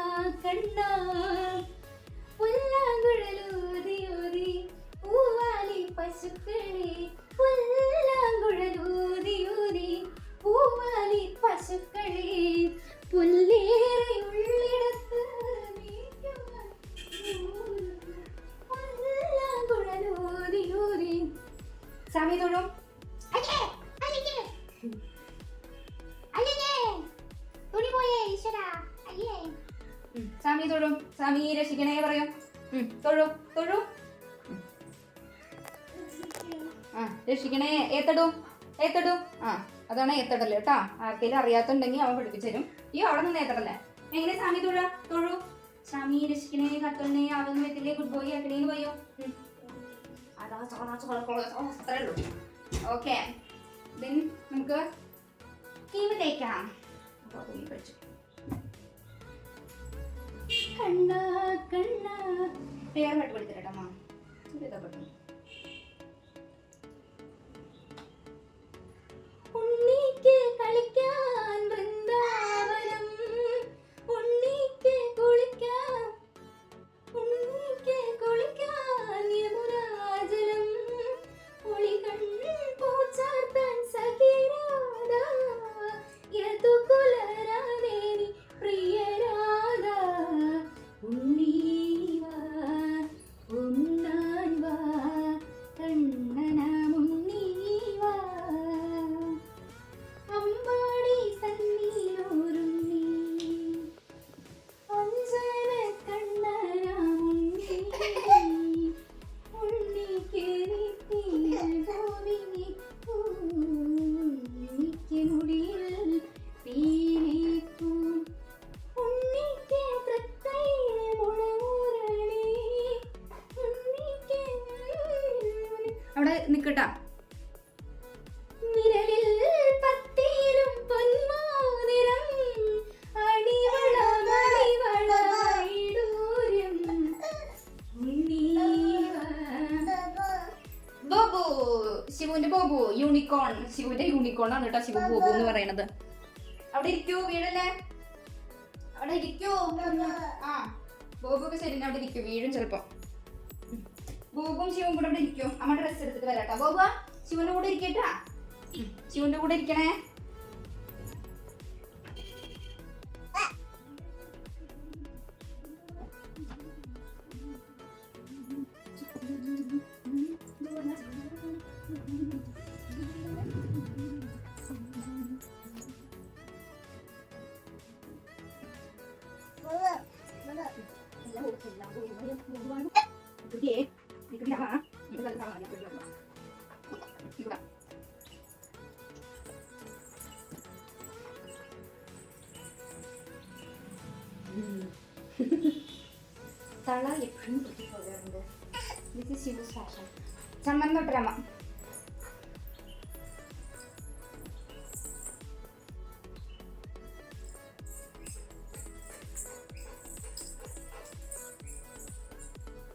കണ്ണാ പുല്ലാങ്കുഴലൂതിയൂതി പൂവാലി പശുക്കളെ പുല്ലാങ്കുഴലൂതിയൂതി പൂവാലി പശുക്കളെ പുല്ലേറെയുള്ളിടത്ത് മേയ്ക്കുവാൻ പുല്ലാങ്കുഴലൂതിയൂതി. സ്വാമി തൊഴും. സ്വാമി തൊഴും. സ്വാമി രക്ഷിക്കണേ പറയും. തൊഴു തൊഴു. രക്ഷിക്കണേ. ഏത്തടും ഏത്തടും. അതാണ് ഏത്തടല്ലേ കേട്ടാ. ആർക്കെങ്കിലും അറിയാത്തുണ്ടെങ്കിൽ അവൻ പഠിപ്പിച്ചു. ഈ അവിടെ നിന്ന് ഏത്തടല്ലേ. എങ്ങനെ സ്വാമി തൊഴ തൊഴു. സ്വാമി രക്ഷിക്കണേ കത്തണേ ആവുന്ന വെത്തില്ലേ ഗുഡ് ബോയ് ആക്കണേന്ന് പറയോ. അത്രേ ഉള്ളൂ. ഓക്കെ, നമുക്ക് ടീം തേക്കാം. പഠിച്ചു. കണ്ണാ കണ്ണാ പേര് പാട്ട് പഠിത്തരട്ടമ്മ. ഉണ്ണിക്ക് കളിക്കാൻ വൃന്ദാവനം, ഉണ്ണിക്ക് കുളിക്കാൻ, ഉണ്ണിക്ക് കുളിക്കാൻ യമുനാജലം, ഒളികൺ പൂച്ചാർത്താൻ സഖിരാധ, യദുകുലരാദേവി പ്രിയരാധ, ഉണ്ണീവാ ഉണ്ണാൻ വാ കണ്ണനമുണ്ണീവാ, അമ്പാടി സന്നിലൂരുണ്ണി, അഞ്ജന കണ്ണനമുണ്ണി, ഉണ്ണിക്ക് നെറ്റിയിൽ ഗോപിനിപ്പൂ, ഉണ്ണിക്ക് മുടിയിൽ പീലിപ്പൂ, ഉണ്ണിക്ക് തൃക്കൈയിൽ മുളമുരളി, ഉണ്ണിക്ക് അവിടെ നിക്കട്ടാ. വിരലിൽ പത്തിയിലും പൊന്മോതിരം, അടിവള മണിവള വൈഡൂര്യം, ബോബു. ശിവുവിന്റെ ബോബു യൂണിക്കോൺ. ശിവുവിന്റെ യൂണിക്കോൺ ആണ് കേട്ടോ ശിവു ബോബു എന്ന് പറയണത്. അവിടെ ഇരിക്കൂ, വീഴല്ലേ. അവിടെ ഇരിക്കൂ. ബോബു ഒക്കെ ശരി, അവിടെ ഇരിക്കൂ, വീഴും ചിലപ്പോ. ബോബും ശിവും കൂടെ അവിടെ ഇരിക്കും. അമ്മ ഡ്രസ് എടുത്തിട്ട് വരാട്ടാ. ബോബു ശിവന്റെ കൂടെ ഇരിക്കട്ടാ. ശിവന്റെ കൂടെ ഇരിക്കണേ. തള എപ്പോഴും പോകാറുണ്ട്. ഇത് ശിവ ഫാഷൻ. ചമ്മൻ തൊട്ടരമ്മ.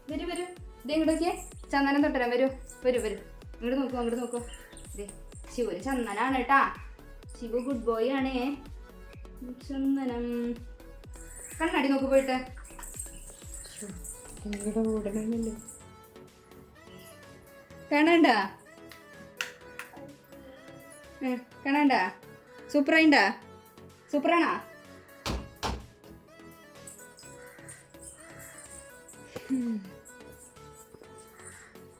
വരൂ വരൂ. ഇത് ഇങ്ങോട്ടൊക്കെ ചന്ദനം തൊട്ടരാം. വരൂ വരൂ വരൂ. ഇങ്ങോട്ട് നോക്കൂ, അങ്ങോട്ട് നോക്കൂ. ഇതേ ശിവ ചന്ദനാണ് കേട്ടാ. ശിവ ഗുഡ് ബോയ് ആണേ. ചന്ദനം. കണ്ണാടി നോക്കൂ പോയിട്ട്. കാണണ്ട കാണണ്ട. സൂപ്പറായിണ്ടാ? സൂപ്പറാണാ?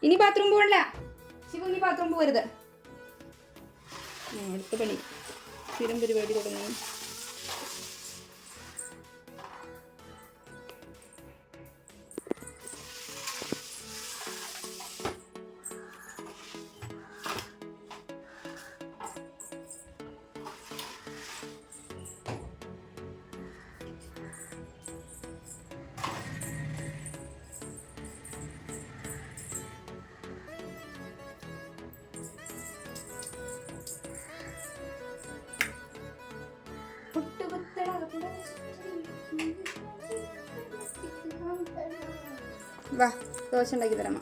ഇനി ബാത്റൂം പോകണ്ട ശിവു. ഇനി ബാത്റൂം പോകരുത്. അടുത്ത പണി സ്ഥിരം പരിപാടി തുടങ്ങി. വാ ദോശ ഉണ്ടാക്കി തരാമ.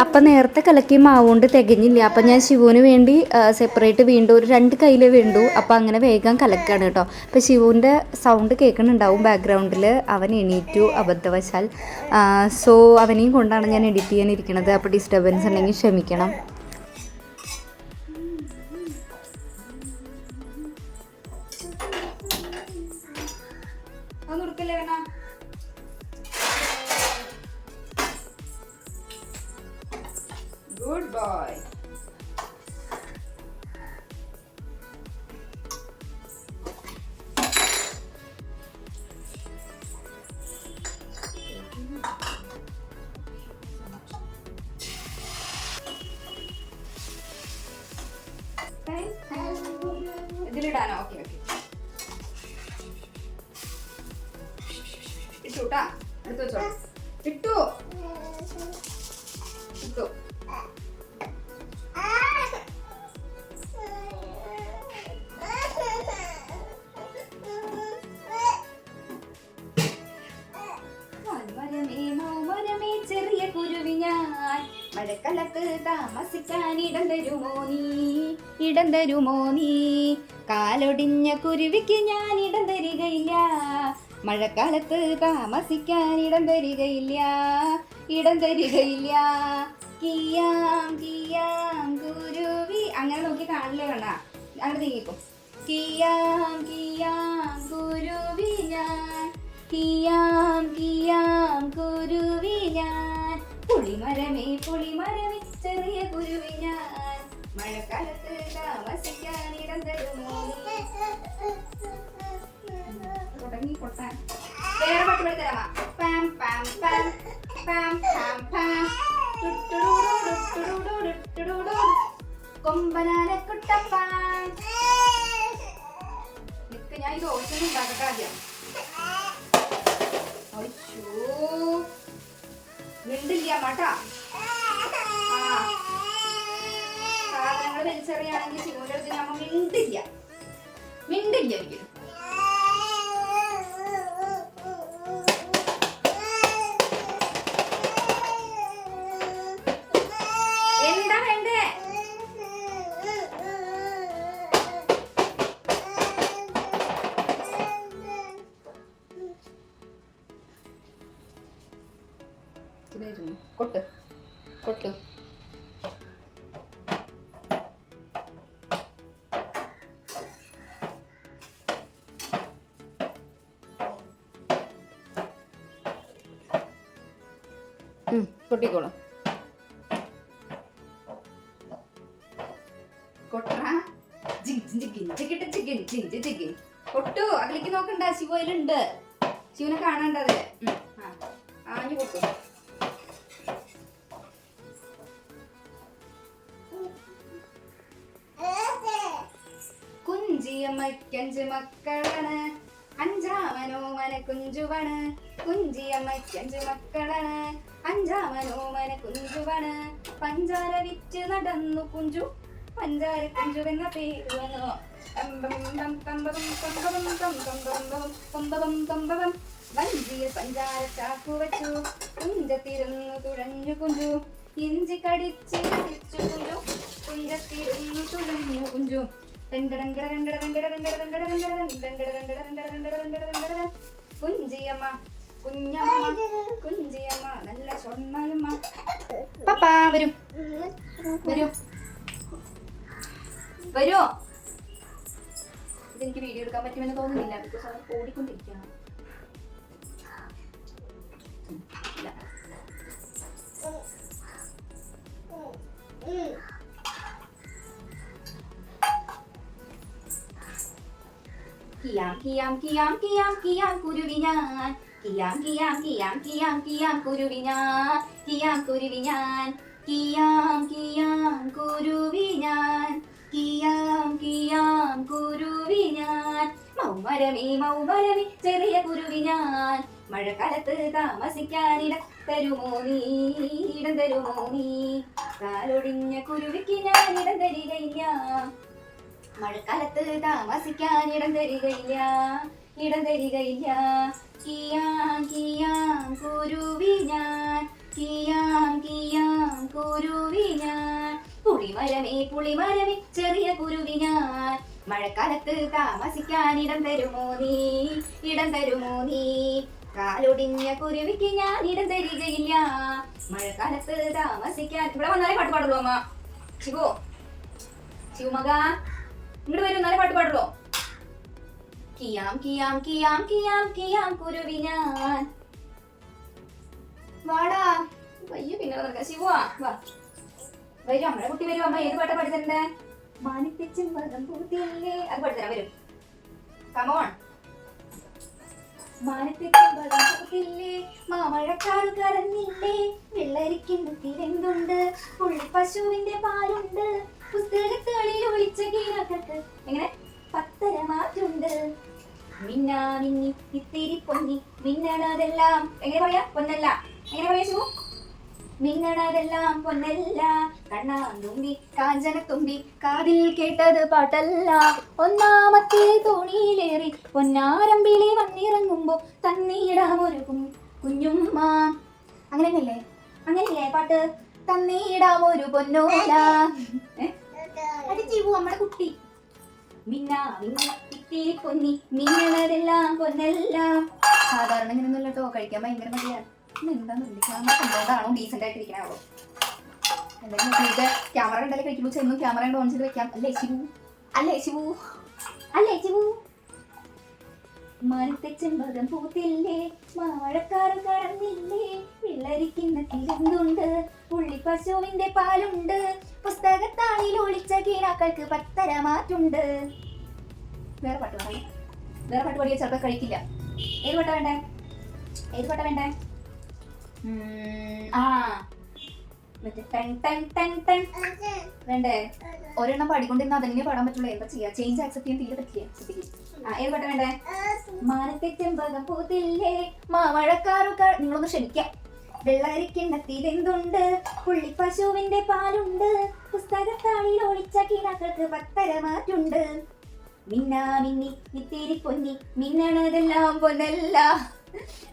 അപ്പം നേരത്തെ കലക്കിയ മാവ് കൊണ്ട് തികഞ്ഞില്ല. അപ്പം ഞാൻ ശിവുവിന് വേണ്ടി സെപ്പറേറ്റ് വീണ്ടും ഒരു 2 കയ്യിലേ വേണ്ടു. അപ്പം അങ്ങനെ വേഗം കലക്കാണ് കേട്ടോ. അപ്പം ശിവുവിൻ്റെ സൗണ്ട് കേൾക്കുന്നുണ്ടാവും ബാക്ക്ഗ്രൗണ്ടിൽ. അവൻ എണീറ്റു അബദ്ധവശാൽ. സോ അവനെയും കൊണ്ടാണ് ഞാൻ എഡിറ്റ് ചെയ്യാനിരിക്കുന്നത്. അപ്പോൾ ഡിസ്റ്റർബൻസ് ഉണ്ടെങ്കിൽ ക്ഷമിക്കണം. Good boy. ഇതിലിടാനോ? ഓക്കെ ഓക്കെ ഇട്ടൂട്ടാ. എടുത്തു വെച്ചോ. ഇട്ടു ഇട്ടു. ചെറിയ കുരുവി ഞാൻ മഴക്കാലത്ത് താമസിക്കാൻ ഇടം തരുമോ നീ കാലൊടിഞ്ഞ കുരുവിക്ക് ഞാൻ ഇടം തരികയില്ല. മഴക്കാലത്ത് താമസിക്കാൻ ഇടം തരികയില്ല. കിയാം കിയാം കുരുവി. അങ്ങനെ നോക്കി കാണില്ലേ വേണ്ട, അങ്ങനെ നീങ്ങിക്കും. കിയാം കിയാം കുരുവി ഞാൻ, കിയാം കിയാം കുരുവി ഞാൻ, പുളിമരമേ ചെറിയ കുരുവി ഞാൻ, മഴക്കാലത്ത് താമസിക്കാൻ ഇടം തരുമോ നീ. തുടങ്ങി കൊട്ടാൻ. വേറെ പാട്ട് പാടി തരാമ. പാം പാം പാം പാം പാം പാം കൊമ്പനാന കുട്ടപ്പാൻ. നിക്ക് ഞാൻ ഈ ദോശ ഉണ്ടാക്കട്ടെ ആദ്യം. മിണ്ടില്ല മാട്ടാ. സാധനങ്ങൾ വലിച്ചെറിയാണെങ്കിൽ ശിവന്റെ അടുത്ത് നമ്മ മിണ്ടില്ല ഒരിക്കലും. എന്താ വേണ്ടേ? കൊട്ട് കൊട്ട്. കൊട്ടിക്കോളൂ. കൊട്ടു. അതിലേക്ക് നോക്കണ്ട, ശിവയിലുണ്ട്. ശിവനെ കാണണ്ടത്. ആഞ്ഞു കൊട്ടു. കുഞ്ചിയമ്മയ്ക്കഞ്ച് മക്കളാണ്, അഞ്ചാമനോമന കുഞ്ചുവാണ്. കുഞ്ചിയമ്മയ്ക്കഞ്ച് മക്കളാണ്, അഞ്ചാമനോമന കുഞ്ചുവാണ്. പഞ്ചാര വിറ്റ് നടന്നു കുഞ്ചു, പഞ്ചാര കുഞ്ചുവെന്ന പേര് വന്നു. വഞ്ചിയിൽ പഞ്ചാര ചാക്കു വെച്ചു, കുഞ്ചത്തിരുന്നു തുഴഞ്ഞു കുഞ്ചു. ഇഞ്ചി കടിച്ച് കുഞ്ചു, കുഞ്ചത്തിരുന്നു തുഴഞ്ഞു കുഞ്ചു. കുഞ്ചിയമ്മ കുഞ്ചിയമ്മ നല്ല സ്വർണ്ണയമ്മ. പപ്പാ വരൂ ഇതെനിക്ക് വീഡിയോ എടുക്കാൻ പറ്റുമെന്ന് തോന്നുന്നില്ല. ബിക്കോസ് അവർ ഓടിക്കൊണ്ടിരിക്കുകയാണ്. കിയാം കിയാം കിയാം കിയാം കിയാം കുരുവി ഞാൻ, കിയാം കിയാം കിയാം കിയാം കിയാം കുരുവി ഞാൻ, കിയാം കുരുവി ഞാൻ, കിയാം കിയാം കുരുവി ഞാൻ, കിയാം കിയാം കുരുവി ഞാൻ. മൗമരമേ മൗമരമേ ചെറിയ കുരുവി ഞാൻ മഴക്കാലത്ത് താമസിക്കാനിടം തരുമോ നീ ഇടം തരുമോ നീ കാലൊടിഞ്ഞ കുരുവിക്ക് ഞാൻ ഇടം തരികയില്ല മഴക്കാലത്ത് താമസിക്കാൻ ഇടം തരികയില്ല ഇടം തരികയില്ല കിയാം കിയാം കുരുവി ഞാൻ കിയാം കിയാം കുരുവി ഞാൻ പുളിമരമേ പുളിമരമേ ചെറിയ കുരുവി ഞാൻ മഴക്കാലത്ത് താമസിക്കാൻ ഇടം തരുമോ നീ ഇടം തരുമോ നീ കാലൊടിഞ്ഞ കുരുവിക്ക് ഞാൻ ഇടം തരികയില്ല മഴക്കാലത്ത് താമസിക്കാൻ. ഇവിടെ വന്നാലേ പാട്ട് പാടുള്ളൂ അമ്മ. ശിവോ ശിവമക ഇങ്ങോട്ട് വരും, എന്നാലേ പാട്ട് പാടുള്ളൂ. കിയാം കിയാം കിയാം കിയാം കിയാം കുരുവി ഞാൻ. വാടാ വയ്യ പിന്നെ നടക്കാം. ശിവുവാ വാ വരും, നമ്മുടെ കുട്ടി വരും. അമ്മ ഏത് പാട്ടാ പഠിച്ചിട്ടുണ്ട്? മാനിപ്പിച്ചും വകം പൂത്തില്ലേ, അത് പഠിത്തരാ വരും. കമോൺ. മാനപ്പിച്ചും വകം പൂത്തില്ലേ, മാമഴക്കാറ് കറന്നില്ലേ, വെള്ളരിക്കുന്നുണ്ട്, പുള്ളി പശുവിന്റെ പാലുണ്ട്, പുസ്തകങ്ങളിൽ ഒളിച്ച കീഴക്കൾക്ക് എങ്ങനെ പത്തര മാറ്റുണ്ട്. മിന്നാ മിന്നി ഇത്തിരി പൊന്നി മിന്നണതെല്ലാം എങ്ങനെ പറയാ? പൊന്നല്ല. എങ്ങനെ പറയാ ശിവു? മിന്നണതെല്ലാം പൊന്നല്ല, കണ്ണാന്തുമ്പി കാഞ്ചനത്തുമ്പി കാതിൽ കേട്ടത് പാട്ടല്ല, ഒന്നാമത്തെ തോണിയിലേറി പൊന്നാരമ്പിളി വന്നിറങ്ങുമ്പോ തന്നീടാമൊരു കുഞ്ഞുമ്മ. അങ്ങനെയല്ലേ അങ്ങനെയല്ലേ പാട്ട്? തന്നീടാമൊരു പൊന്നോല. അത് ജീവു നമ്മുടെ കുട്ടി. മിന്നാ മിന്നി ഇത്തിരി പൊന്നി മിന്നണതെല്ലാം പൊന്നെല്ലാം. സാധാരണ ഇങ്ങനെയൊന്നുമല്ല കേട്ടോ, കഴിക്കാൻ ഭയങ്കര മടിയാണ്. എന്താണോ ഡീസെന്റ് ആയിട്ട് ഇരിക്കണോ? എന്തായാലും ക്യാമറ കണ്ടാലേ കഴിക്കുള്ളൂ. ചെന്നും ക്യാമറ ഓൺ ചെയ്ത് വെക്കാം. അല്ലേ ശിവു? അല്ലേ ശിവു? അല്ലേ ശിവു? മാനത്തെ ചെമ്പകം പൂത്തില്ലേ, മഴക്കാറ് കടന്നില്ലേ, വെള്ളരിക്കുന്ന കിഴങ്ങുണ്ട്, പുള്ളി പശുവിന്റെ പാലുണ്ട്, പുസ്തകത്താളിൽ ഒളിച്ച കീഴാക്കൾക്ക് പത്തര മാറ്റുണ്ട്. വേറെ പാട്ട് പറയും. വേറെ പാട്ട് പാടിയാൽ ചിലപ്പോൾ കഴിക്കില്ല. ഏത് പാട്ടാ വേണ്ടേ? ഏത് പാട്ടാ വേണ്ടേ? വേണ്ടേ? ഒരെണ്ണം പാടിക്കൊണ്ടിരുന്ന അതന്നെ പാടാൻ പറ്റുള്ളൂ. എന്താ ചെയ്യാ? ചേഞ്ച് ആക്സെപ്റ്റ് ചെയ്യാൻ തീരെ പറ്റില്ല. ഏത് പാട്ടാ വേണ്ടേ? മാനത്തെ ചെമ്പകം പൂത്തില്ലേ, മാമഴക്കാറുകൾ. നിങ്ങളൊന്ന് ക്ഷണിക്കാം. വെള്ളരിക്കിണ്ണത്തിലെന്തുണ്ട്, പുള്ളി പശുവിന്റെ പാലുണ്ട്, പുസ്തകത്താളിൽ ഒളിച്ച കിണക്കൾക്ക് പത്തര മാറ്റുണ്ട്, മിന്നാ മിന്നി ഇത്തിരി പൊന്നി മിന്നണതെല്ലാം പൊന്നല്ല,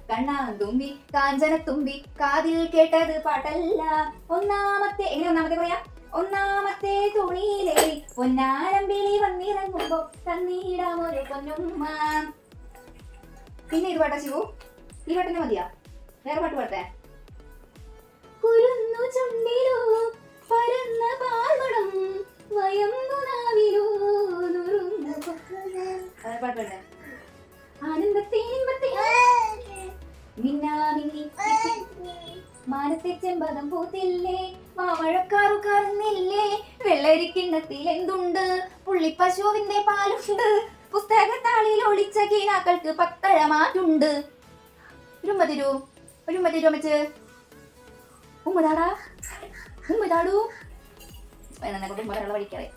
കണ്ണാന്തുമ്പി കാഞ്ചനത്തുമ്പി കാതിൽ കേട്ടത് പാട്ടല്ല, ഒന്നാമത്തെ എങ്ങനെ ഒന്നാമത്തെ പറയാ? ഒന്നാമത്തെ തുണിയിലേറി പൊന്നാരമ്പിളി വന്നിറങ്ങുമ്പോ തന്നീടാമൊരു പൊന്നുമ്മ. പിന്നെ ഇത് പാട്ടാ ശിവു? ഈ പാട്ടിനെ മതിയാ? വേറെ പാട്ട് പാടത്തെ? കുരുന്നു ചുണ്ടിലോ പരന്ന പാൽമണം വയമ്പു നാവിലോ നുറുങ്ങു പാട്ട് പാടത്തെ? മാനത്തെ ചെമ്പകം പൂത്തില്ലേ, മാമഴക്കാറു കറന്നില്ലേ, വെള്ളരിക്കിണ്ണത്തിൽ എന്തുണ്ട്, പുള്ളി പശുവിന്റെ പാലുണ്ട്, പുസ്തകത്താളിൽ ഒളിച്ച കീനാക്കൾക്ക് പത്തര മാറ്റുണ്ട്. ഒരു ഉമ്മ വെച്ച് ഉമ്മതാടാ ഉമ്മതാടൂ എന്നെ കൊണ്ട് ഉമ്മ വഴിക്കാതെ.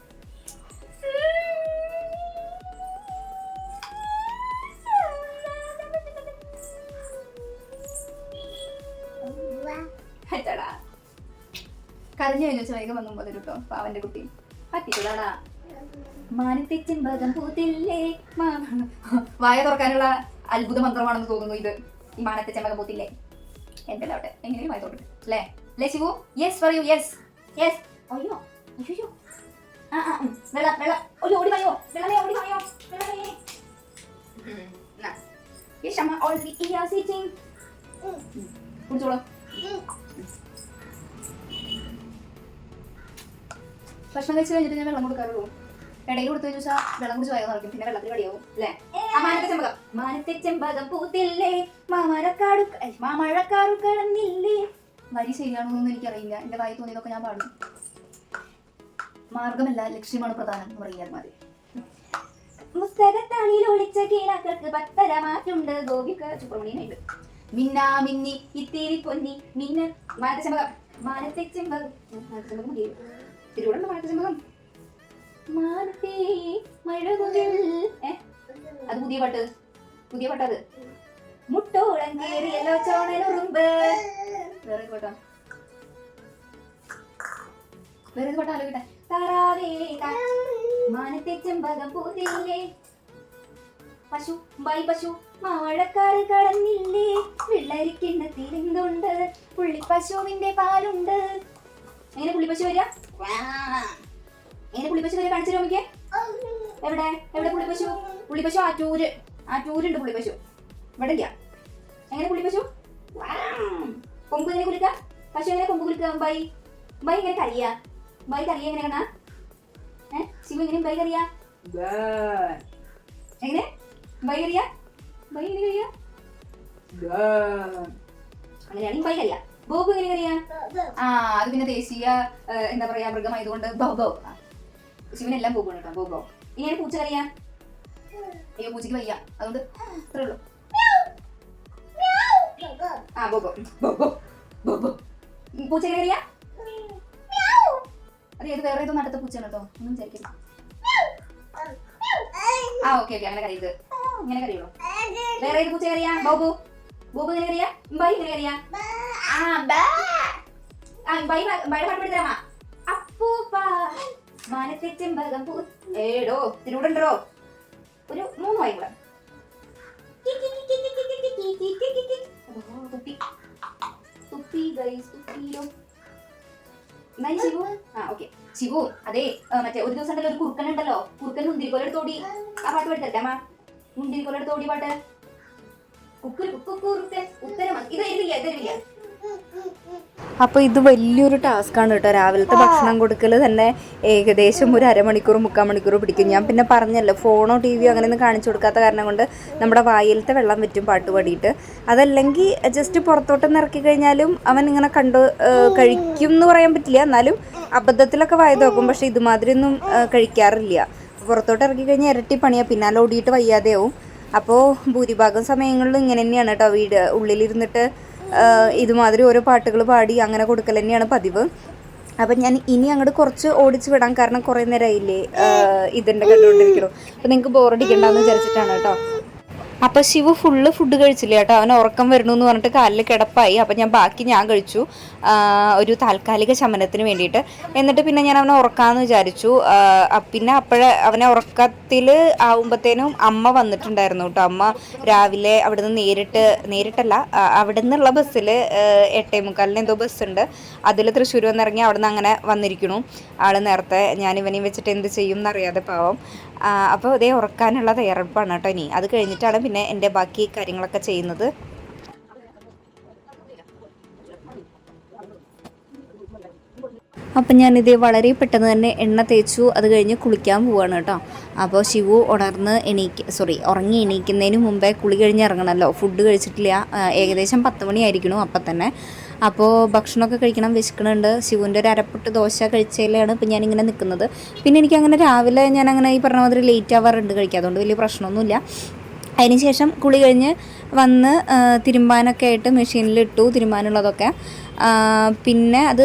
കരഞ്ഞു കഴിഞ്ഞു വേഗം വന്നു പോലും കേട്ടോ പാവന്റെ കുട്ടി. പറ്റിച്ചതാടാ. മാനത്തെ ചെമ്പകം പൂത്തില്ലേ, വായ തുറക്കാനുള്ള അത്ഭുത മന്ത്രമാണെന്ന് തോന്നുന്നു ഇത്. ഈ മാനത്തെ ചെമ്പകം പൂത്തില്ലേ എന്റെ അവിടെ എങ്ങനെയും വായ തുറക്കട്ടെ അല്ലേ? അല്ലേ ശിവു? യെസ് പറയൂ. Yes yes. അയ്യോ അയ്യോ വെള്ളം വെള്ളം ഓടി വായോ, വെള്ളമേ ഓടി വായോ, വെള്ളമേ. Yes, Amma, all three are sitting. കുടിച്ചോളൂ. ഭക്ഷണം കഴിച്ച് കഴിഞ്ഞിട്ട് ഞാൻ വെള്ളം കൊടുക്കാറുള്ളൂ. ഇടയിൽ കൊടുത്തു ചോദിച്ചാൽ വെള്ളം കുടിച്ച് വായോ നടക്കും, പിന്നെ വെള്ളത്തിൽ കടിയാവും അല്ലേ? മാനത്തെ ചെമ്പകം പൂത്തില്ലേ, മാമഴക്കാറു കടന്നില്ലേ. വരി ശരിയാണെന്നൊന്നും എനിക്കറിയില്ല. എന്റെ വായി തോന്നിയതൊക്കെ ഞാൻ പാടും. മാർഗമല്ല ലക്ഷ്യമാണ് പ്രധാനം എന്ന് പറയാൻ മതി. പുസ്തകത്താളിൽ ഒളിച്ച കീഴാക്കൾക്ക് പത്തര മാറ്റുണ്ട്. ഗോപിക സുബ്രഹ്മണ്യനുണ്ട്. മിന്നാ മിന്നി ഇത്തിരി പൊന്നി മിന്ന മാനത്തെ ചെമ്പകം. മാനത്തെ ചെമ്പകം തിരുവോടുണ്ട്. മാനത്തെ ചെമ്പകം. മാനത്തെ മഴമുകിൽ അത് പുതിയ പാട്ട് അത്. മുട്ടോളം കേറിയല്ലോ ചോണനുറുമ്പ്. വേറെ പാട്ടാ, വേറെ പാട്ടാ ആലോചിക്കട്ടെ. താറാവേ മാനത്തെ ചെമ്പകം പൂതില്ലേ, പശു ബൈ പശു മാഴക്കാറ് കടന്നില്ലേ, വെള്ളരിക്കിണ്ണത്തിലെന്തുണ്ട്, പുള്ളിപ്പശുവിന്റെ പാലുണ്ട്. എങ്ങനെ പുള്ളിപ്പശു വരിക? എങ്ങനെ പുള്ളിപ്പശു വരിക? കാണിച്ചു നോക്കിയേ. എവിടെ എവിടെ പുള്ളിപ്പശു? പുള്ളിപ്പശു ആറ്റൂരുണ്ട് പുള്ളിപ്പശു. ഇവിടെ ഇല്ല. എങ്ങനെ പുള്ളിപ്പശു? കൊമ്പ് എങ്ങനെ കുലുക്ക? പശു എങ്ങനെ കൊമ്പ് കുലുക്ക? ബൈ ബൈ എങ്ങനെ കറിയാ? ബൈ കറിയ എങ്ങനെ കാണാ? ശിവ എങ്ങനെ ബൈ കറിയാ? എങ്ങനെ ബൈ കറിയാ? ബൈ എങ്ങനെ കറിയാ? അങ്ങനെയാണെങ്കിൽ ബൈ കറിയാ. ബോബു എങ്ങനെ കറിയാ? അത് പിന്നെ ദേശീയ എന്താ പറയാ മൃഗമായതുകൊണ്ട് ബോബോ. ശിവനെല്ലാം ബോബാണ് കേട്ടോ. ബോബോ. ഇങ്ങനെ പൂച്ച കറിയാ? അയ്യോ പൂച്ചയ്ക്ക് വയ്യ, അതുകൊണ്ട് ഇത്രേ ഉള്ളൂ. ബോബോ ബോബോ ബോബോ. പൂച്ച എങ്ങനെ കറിയാ? അത് ഏത് വേറെ ഏതോ നാട്ടത്തെ പൂച്ചയാണ് കേട്ടോ, ഒന്നും വിചാരിക്കില്ല. ഓക്കെ അങ്ങനെ കറിയത് ഇങ്ങനെ കറിയുള്ളൂ. വേറെ ഏത് പൂച്ച കറിയാ? ബോബു. ബോബു എങ്ങനെ കറിയാ? ബൈ എങ്ങനെ കറിയാ? ബൈയുടെ പാട്ട് പഠിത്തരാമ. അപ്പൂപ്പ മാനത്തെ ചെമ്പകം പൂ. ഏടോ തിരുവിടണ്ടോ? ഒരു 3 വായും കൂടെ. തുപ്പി ഗൈസ്, തുപ്പിയിലോ. ശിവു ഓക്കെ ശിവു, അതെ മറ്റേ ഒരു ദിവസം ഉണ്ടല്ലോ ഒരു കുറുക്കൻ ഉണ്ടല്ലോ, കുറുക്കൻ മുന്തിരിക്കോലെടുത്തോടി. ആ പാട്ട് പഠിത്തല്ലേ അമ്മ? മുന്തിരിക്കോലെടുത്തോടി പാട്ട്. കുക്കുറുക്കൻ ഉത്തരം. ഇത് തരുവില്ല. അപ്പോൾ ഇത് വലിയൊരു ടാസ്ക്കാണ് കേട്ടോ. രാവിലത്തെ ഭക്ഷണം കൊടുക്കൽ തന്നെ ഏകദേശം ഒരു അരമണിക്കൂർ 3/4 മണിക്കൂർ പിടിക്കും. ഞാൻ പിന്നെ പറഞ്ഞല്ലോ ഫോണോ ടി വിയോ അങ്ങനെയൊന്നും കാണിച്ചു കൊടുക്കാത്ത കാരണം കൊണ്ട് നമ്മുടെ വായിലത്തെ വെള്ളം വറ്റും പാട്ട് പാടിയിട്ട്. അതല്ലെങ്കിൽ ജസ്റ്റ് പുറത്തോട്ടൊന്ന് ഇറക്കി കഴിഞ്ഞാലും അവൻ ഇങ്ങനെ കഴിക്കും എന്ന് പറയാൻ പറ്റില്ല, എന്നാലും അബദ്ധത്തിലൊക്കെ വായ നോക്കും. പക്ഷേ ഇതുമാതിരിയൊന്നും കഴിക്കാറില്ല. പുറത്തോട്ട് ഇറക്കി കഴിഞ്ഞാൽ ഇരട്ടി പണിയാണ്, പിന്നാലെ ഓടിയിട്ട് വയ്യാതെയാവും. അപ്പോൾ ഭൂരിഭാഗം സമയങ്ങളിലും ഇങ്ങനെ തന്നെയാണ് കേട്ടോ. ഉള്ളിലിരുന്നിട്ട് ഇതുമാതിരി ഓരോ പാട്ടുകൾ പാടി അങ്ങനെ കൊടുക്കൽ തന്നെയാണ് പതിവ്. അപ്പം ഞാൻ ഇനി അങ്ങോട്ട് കുറച്ച് ഓടിച്ച് വിടാം, കാരണം കുറേ നേരമായില്ലേ ഇതിൻ്റെ കണ്ടുകൊണ്ടിരിക്കണു. അപ്പം നിങ്ങൾക്ക് ബോറടിക്കണ്ടെന്ന് വിചാരിച്ചിട്ടാണ് കേട്ടോ. അപ്പോൾ ശിവ ഫുഡ് കഴിച്ചില്ല കേട്ടോ. അവൻ ഉറക്കം വരണമെന്ന് പറഞ്ഞിട്ട് കാലിൽ കിടപ്പായി. അപ്പം ഞാൻ കഴിച്ചു ഒരു താൽക്കാലിക ശമനത്തിന് വേണ്ടിയിട്ട്. എന്നിട്ട് പിന്നെ ഞാൻ അവനെ ഉറക്കാമെന്ന് വിചാരിച്ചു. പിന്നെ അവനെ ഉറക്കത്തിൽ ആവുമ്പോഴത്തേനും അമ്മ വന്നിട്ടുണ്ടായിരുന്നു കേട്ടോ. അമ്മ രാവിലെ അവിടുന്ന് നേരിട്ടല്ല അവിടെ നിന്നുള്ള ബസ്സിൽ 8:45 എന്തോ ബസ്സുണ്ട്, അതിൽ തൃശ്ശൂർ വന്നിറങ്ങി അവിടെ നിന്ന് അങ്ങനെ വന്നിരിക്കണു ആൾ നേരത്തെ. ഞാൻ ഇവനെയും വെച്ചിട്ട് എന്ത് ചെയ്യും എന്നറിയാതെ പാവം. അപ്പോൾ അതേ ഉറക്കാനുള്ള തയ്യാറെടുപ്പാണ് കേട്ടോ. ഇനി അത് കഴിഞ്ഞിട്ടാണ് പിന്നെ എൻ്റെ ബാക്കി കാര്യങ്ങളൊക്കെ ചെയ്യുന്നത്. അപ്പം ഞാനിത് വളരെ പെട്ടെന്ന് തന്നെ എണ്ണ തേച്ചു, അത് കഴിഞ്ഞ് കുളിക്കാൻ പോവുകയാണ് കേട്ടോ. അപ്പോൾ ശിവു ഉറങ്ങി എണീക്കുന്നതിന് മുമ്പേ കുളി കഴിഞ്ഞ് ഇറങ്ങണമല്ലോ. ഫുഡ് കഴിച്ചിട്ടില്ല, ഏകദേശം 10 മണിയായിരിക്കണം അപ്പം തന്നെ. അപ്പോൾ ഭക്ഷണമൊക്കെ കഴിക്കണം, വിശക്കണുണ്ട്. ശിവുവിൻ്റെ ഒരു അരപ്പൊട്ട് ദോശ കഴിച്ചതിലാണ് ഇപ്പം ഞാനിങ്ങനെ നിൽക്കുന്നത്. പിന്നെ എനിക്കങ്ങനെ രാവിലെ ഞാനങ്ങനെ ഈ പറഞ്ഞ മാതിരി ലേറ്റ് ആവാറുണ്ട് കഴിക്കുക, അതുകൊണ്ട് വലിയ പ്രശ്നമൊന്നുമില്ല. അതിനുശേഷം കുളി കഴിഞ്ഞ് വന്ന് തിരുമ്പാനൊക്കെ ആയിട്ട് മെഷീനിലിട്ടു തിരുമ്പാനുള്ളതൊക്കെ. പിന്നെ അത്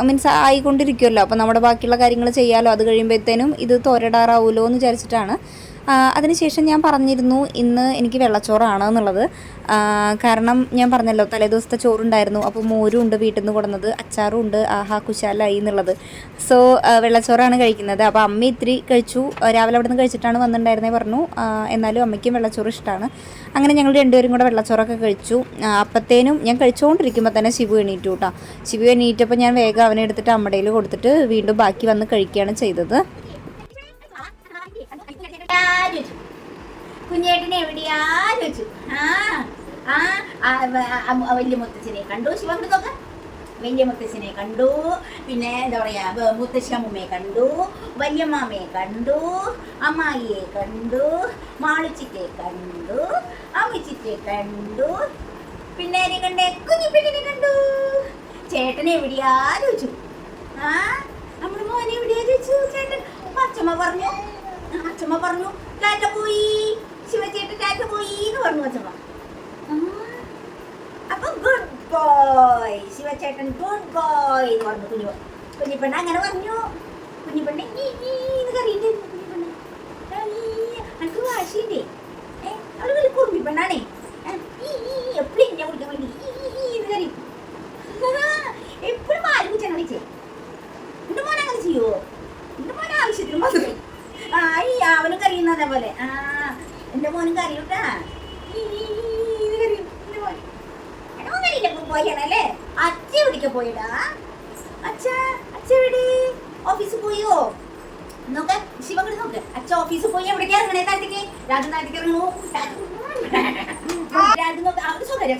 മീൻസ് ആയിക്കൊണ്ടിരിക്കുമല്ലോ, അപ്പോൾ നമ്മുടെ ബാക്കിയുള്ള കാര്യങ്ങൾ ചെയ്യാമല്ലോ. അത് കഴിയുമ്പോഴത്തേനും ഇത് തോരടാറാവുമല്ലോ എന്ന് വിചാരിച്ചിട്ടാണ്. അതിനുശേഷം ഞാൻ പറഞ്ഞിരുന്നു ഇന്ന് എനിക്ക് വെള്ളച്ചോറാണ് എന്നുള്ളത്. കാരണം ഞാൻ പറഞ്ഞല്ലോ തലേദിവസത്തെ ചോറുണ്ടായിരുന്നു, അപ്പോൾ മോരും ഉണ്ട് വീട്ടിൽ നിന്ന് കൊടുന്നത്, അച്ചാറും ഉണ്ട്, ആഹാ കുശാലായി എന്നുള്ളത്. സോ വെള്ളച്ചോറാണ് കഴിക്കുന്നത്. അപ്പോൾ അമ്മ ഇത്തിരി കഴിച്ചു, രാവിലെ അവിടെ നിന്ന് കഴിച്ചിട്ടാണ് വന്നിട്ടുണ്ടായിരുന്നേ പറഞ്ഞു. എന്നാലും അമ്മയ്ക്കും വെള്ളച്ചോറ് ഇഷ്ടമാണ്. അങ്ങനെ ഞങ്ങൾ രണ്ടുപേരും കൂടെ വെള്ളച്ചോറൊക്കെ കഴിച്ചു. അപ്പത്തേനും ഞാൻ കഴിച്ചുകൊണ്ടിരിക്കുമ്പോൾ തന്നെ ശിവു എണീറ്റു കേട്ടോ. ശിവു എണീറ്റപ്പോൾ ഞാൻ വേഗം അവനെ എടുത്തിട്ട് അമ്മടയിൽ കൊടുത്തിട്ട് വീണ്ടും ബാക്കി വന്ന് കഴിക്കുകയാണ് ചെയ്തത്. കുഞ്ഞേട്ടനെ എവിടെയാ ചോദിച്ചു. വലിയ മുത്തച്ഛനെ കണ്ടു. ശിവൻ നോക്ക വലിയ മുത്തച്ഛനെ കണ്ടു, പിന്നെ എന്താ പറയാ മുത്തശ്ശമ്മയെ കണ്ടു, വല്യമ്മാമയെ കണ്ടു, അമ്മായിയെ കണ്ടു, മാളിച്ചിറ്റെ കണ്ടു, അമ്മിച്ചിറ്റെ കണ്ടു, പിന്നെ ആരെ കണ്ടേ? കുഞ്ഞിപ്പെട്ടിനെ കണ്ടു. ചേട്ടനെ എവിടെയാ ചോദിച്ചു. നമ്മുടെ മോനെ എവിടെയാ ചോദിച്ചു ചേട്ടൻ. അച്ഛമ്മ പറഞ്ഞു ടാറ്റ പോയി, ശിവചേട്ടൻ ടാറ്റ പോയി എന്ന് പറഞ്ഞു അച്ഛമ്മ. അപ്പൊ ഗുഡ് ബോയ് ശിവചേട്ടൻ, ഗുഡ് ബോയ് എന്ന് പറഞ്ഞു കുഞ്ഞിപ്പെണ്ണ അങ്ങനെ പറഞ്ഞു. കുഞ്ഞിപ്പെണ്ണ കറിയുണ്ടായിരുന്നു. കുഞ്ഞിപ്പെണ്ണ എനിക്ക് വാശി വാശിയുണ്ടേ. അവള് വലിയ കുറുമ്പി പെണ്ണാണേ. എപ്പോഴും എന്നെ കുടിക്കാൻ വേണ്ടി കരയും. എപ്പോഴും ആരും കുച്ചാൻ വിളിച്ചേ. എന്റെ മോനെ അങ്ങനെ ചെയ്യുവോ? എന്റെ മോനെ ആവശ്യത്തിന് മാത്രം. അവനും കരയുന്ന അതേപോലെ. എന്റെ മോനും കരയൂട്ടാ. കരയും എന്റെ മോൻ. പോയാണല്ലേ അച്ഛ എവിടേക്ക് പോയിടാ? അച്ഛ എവിടെ? ഓഫീസിൽ പോയോ? നോക്ക് ശിവങ്ങട് നോക്ക്. അച്ഛ ഓഫീസിൽ പോയി എവിടേക്ക് ഇറങ്ങണേ? താഴത്തേക്ക് രാജു താഴത്തേക്ക് ഇറങ്ങണു. രാജു നോക്ക്. അവര് സ്വകാര്യം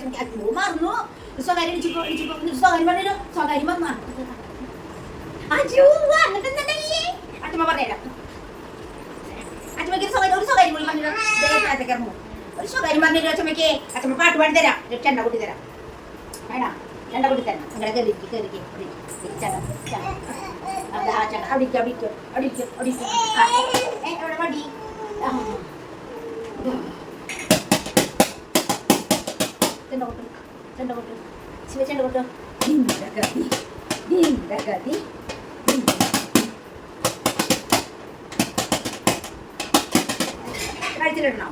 മറന്നു. സ്വകാര്യം സ്വകാര്യം പറഞ്ഞു. സ്വകാര്യം മറന്നു. എന്നിട്ട് എന്താ അച്ഛമ്മ പറഞ്ഞുതരാം. അച്ഛമ്മക്ക് ഒരു സ്വകാര്യം കൂടി പറഞ്ഞു. താഴത്തേക്ക് ഇറങ്ങും. ഒരു സ്വകാര്യം പറഞ്ഞു അച്ഛമ്മക്ക്. അച്ഛമ്മ പാട്ട് പാടി തരാം. ചെണ്ട കൂട്ടി തരാം. വേണോ? ചെണ്ട കൂട്ടി തരാം. അങ്ങനെ കയറിക്ക് എവിടെ മടി? ചെണ്ട കൊട്ടു. ചെണ്ട കൊട്ടു. ശിവ ചെണ്ട കൊട്ടു. കഴിച്ചിട്ടുണ്ടോ?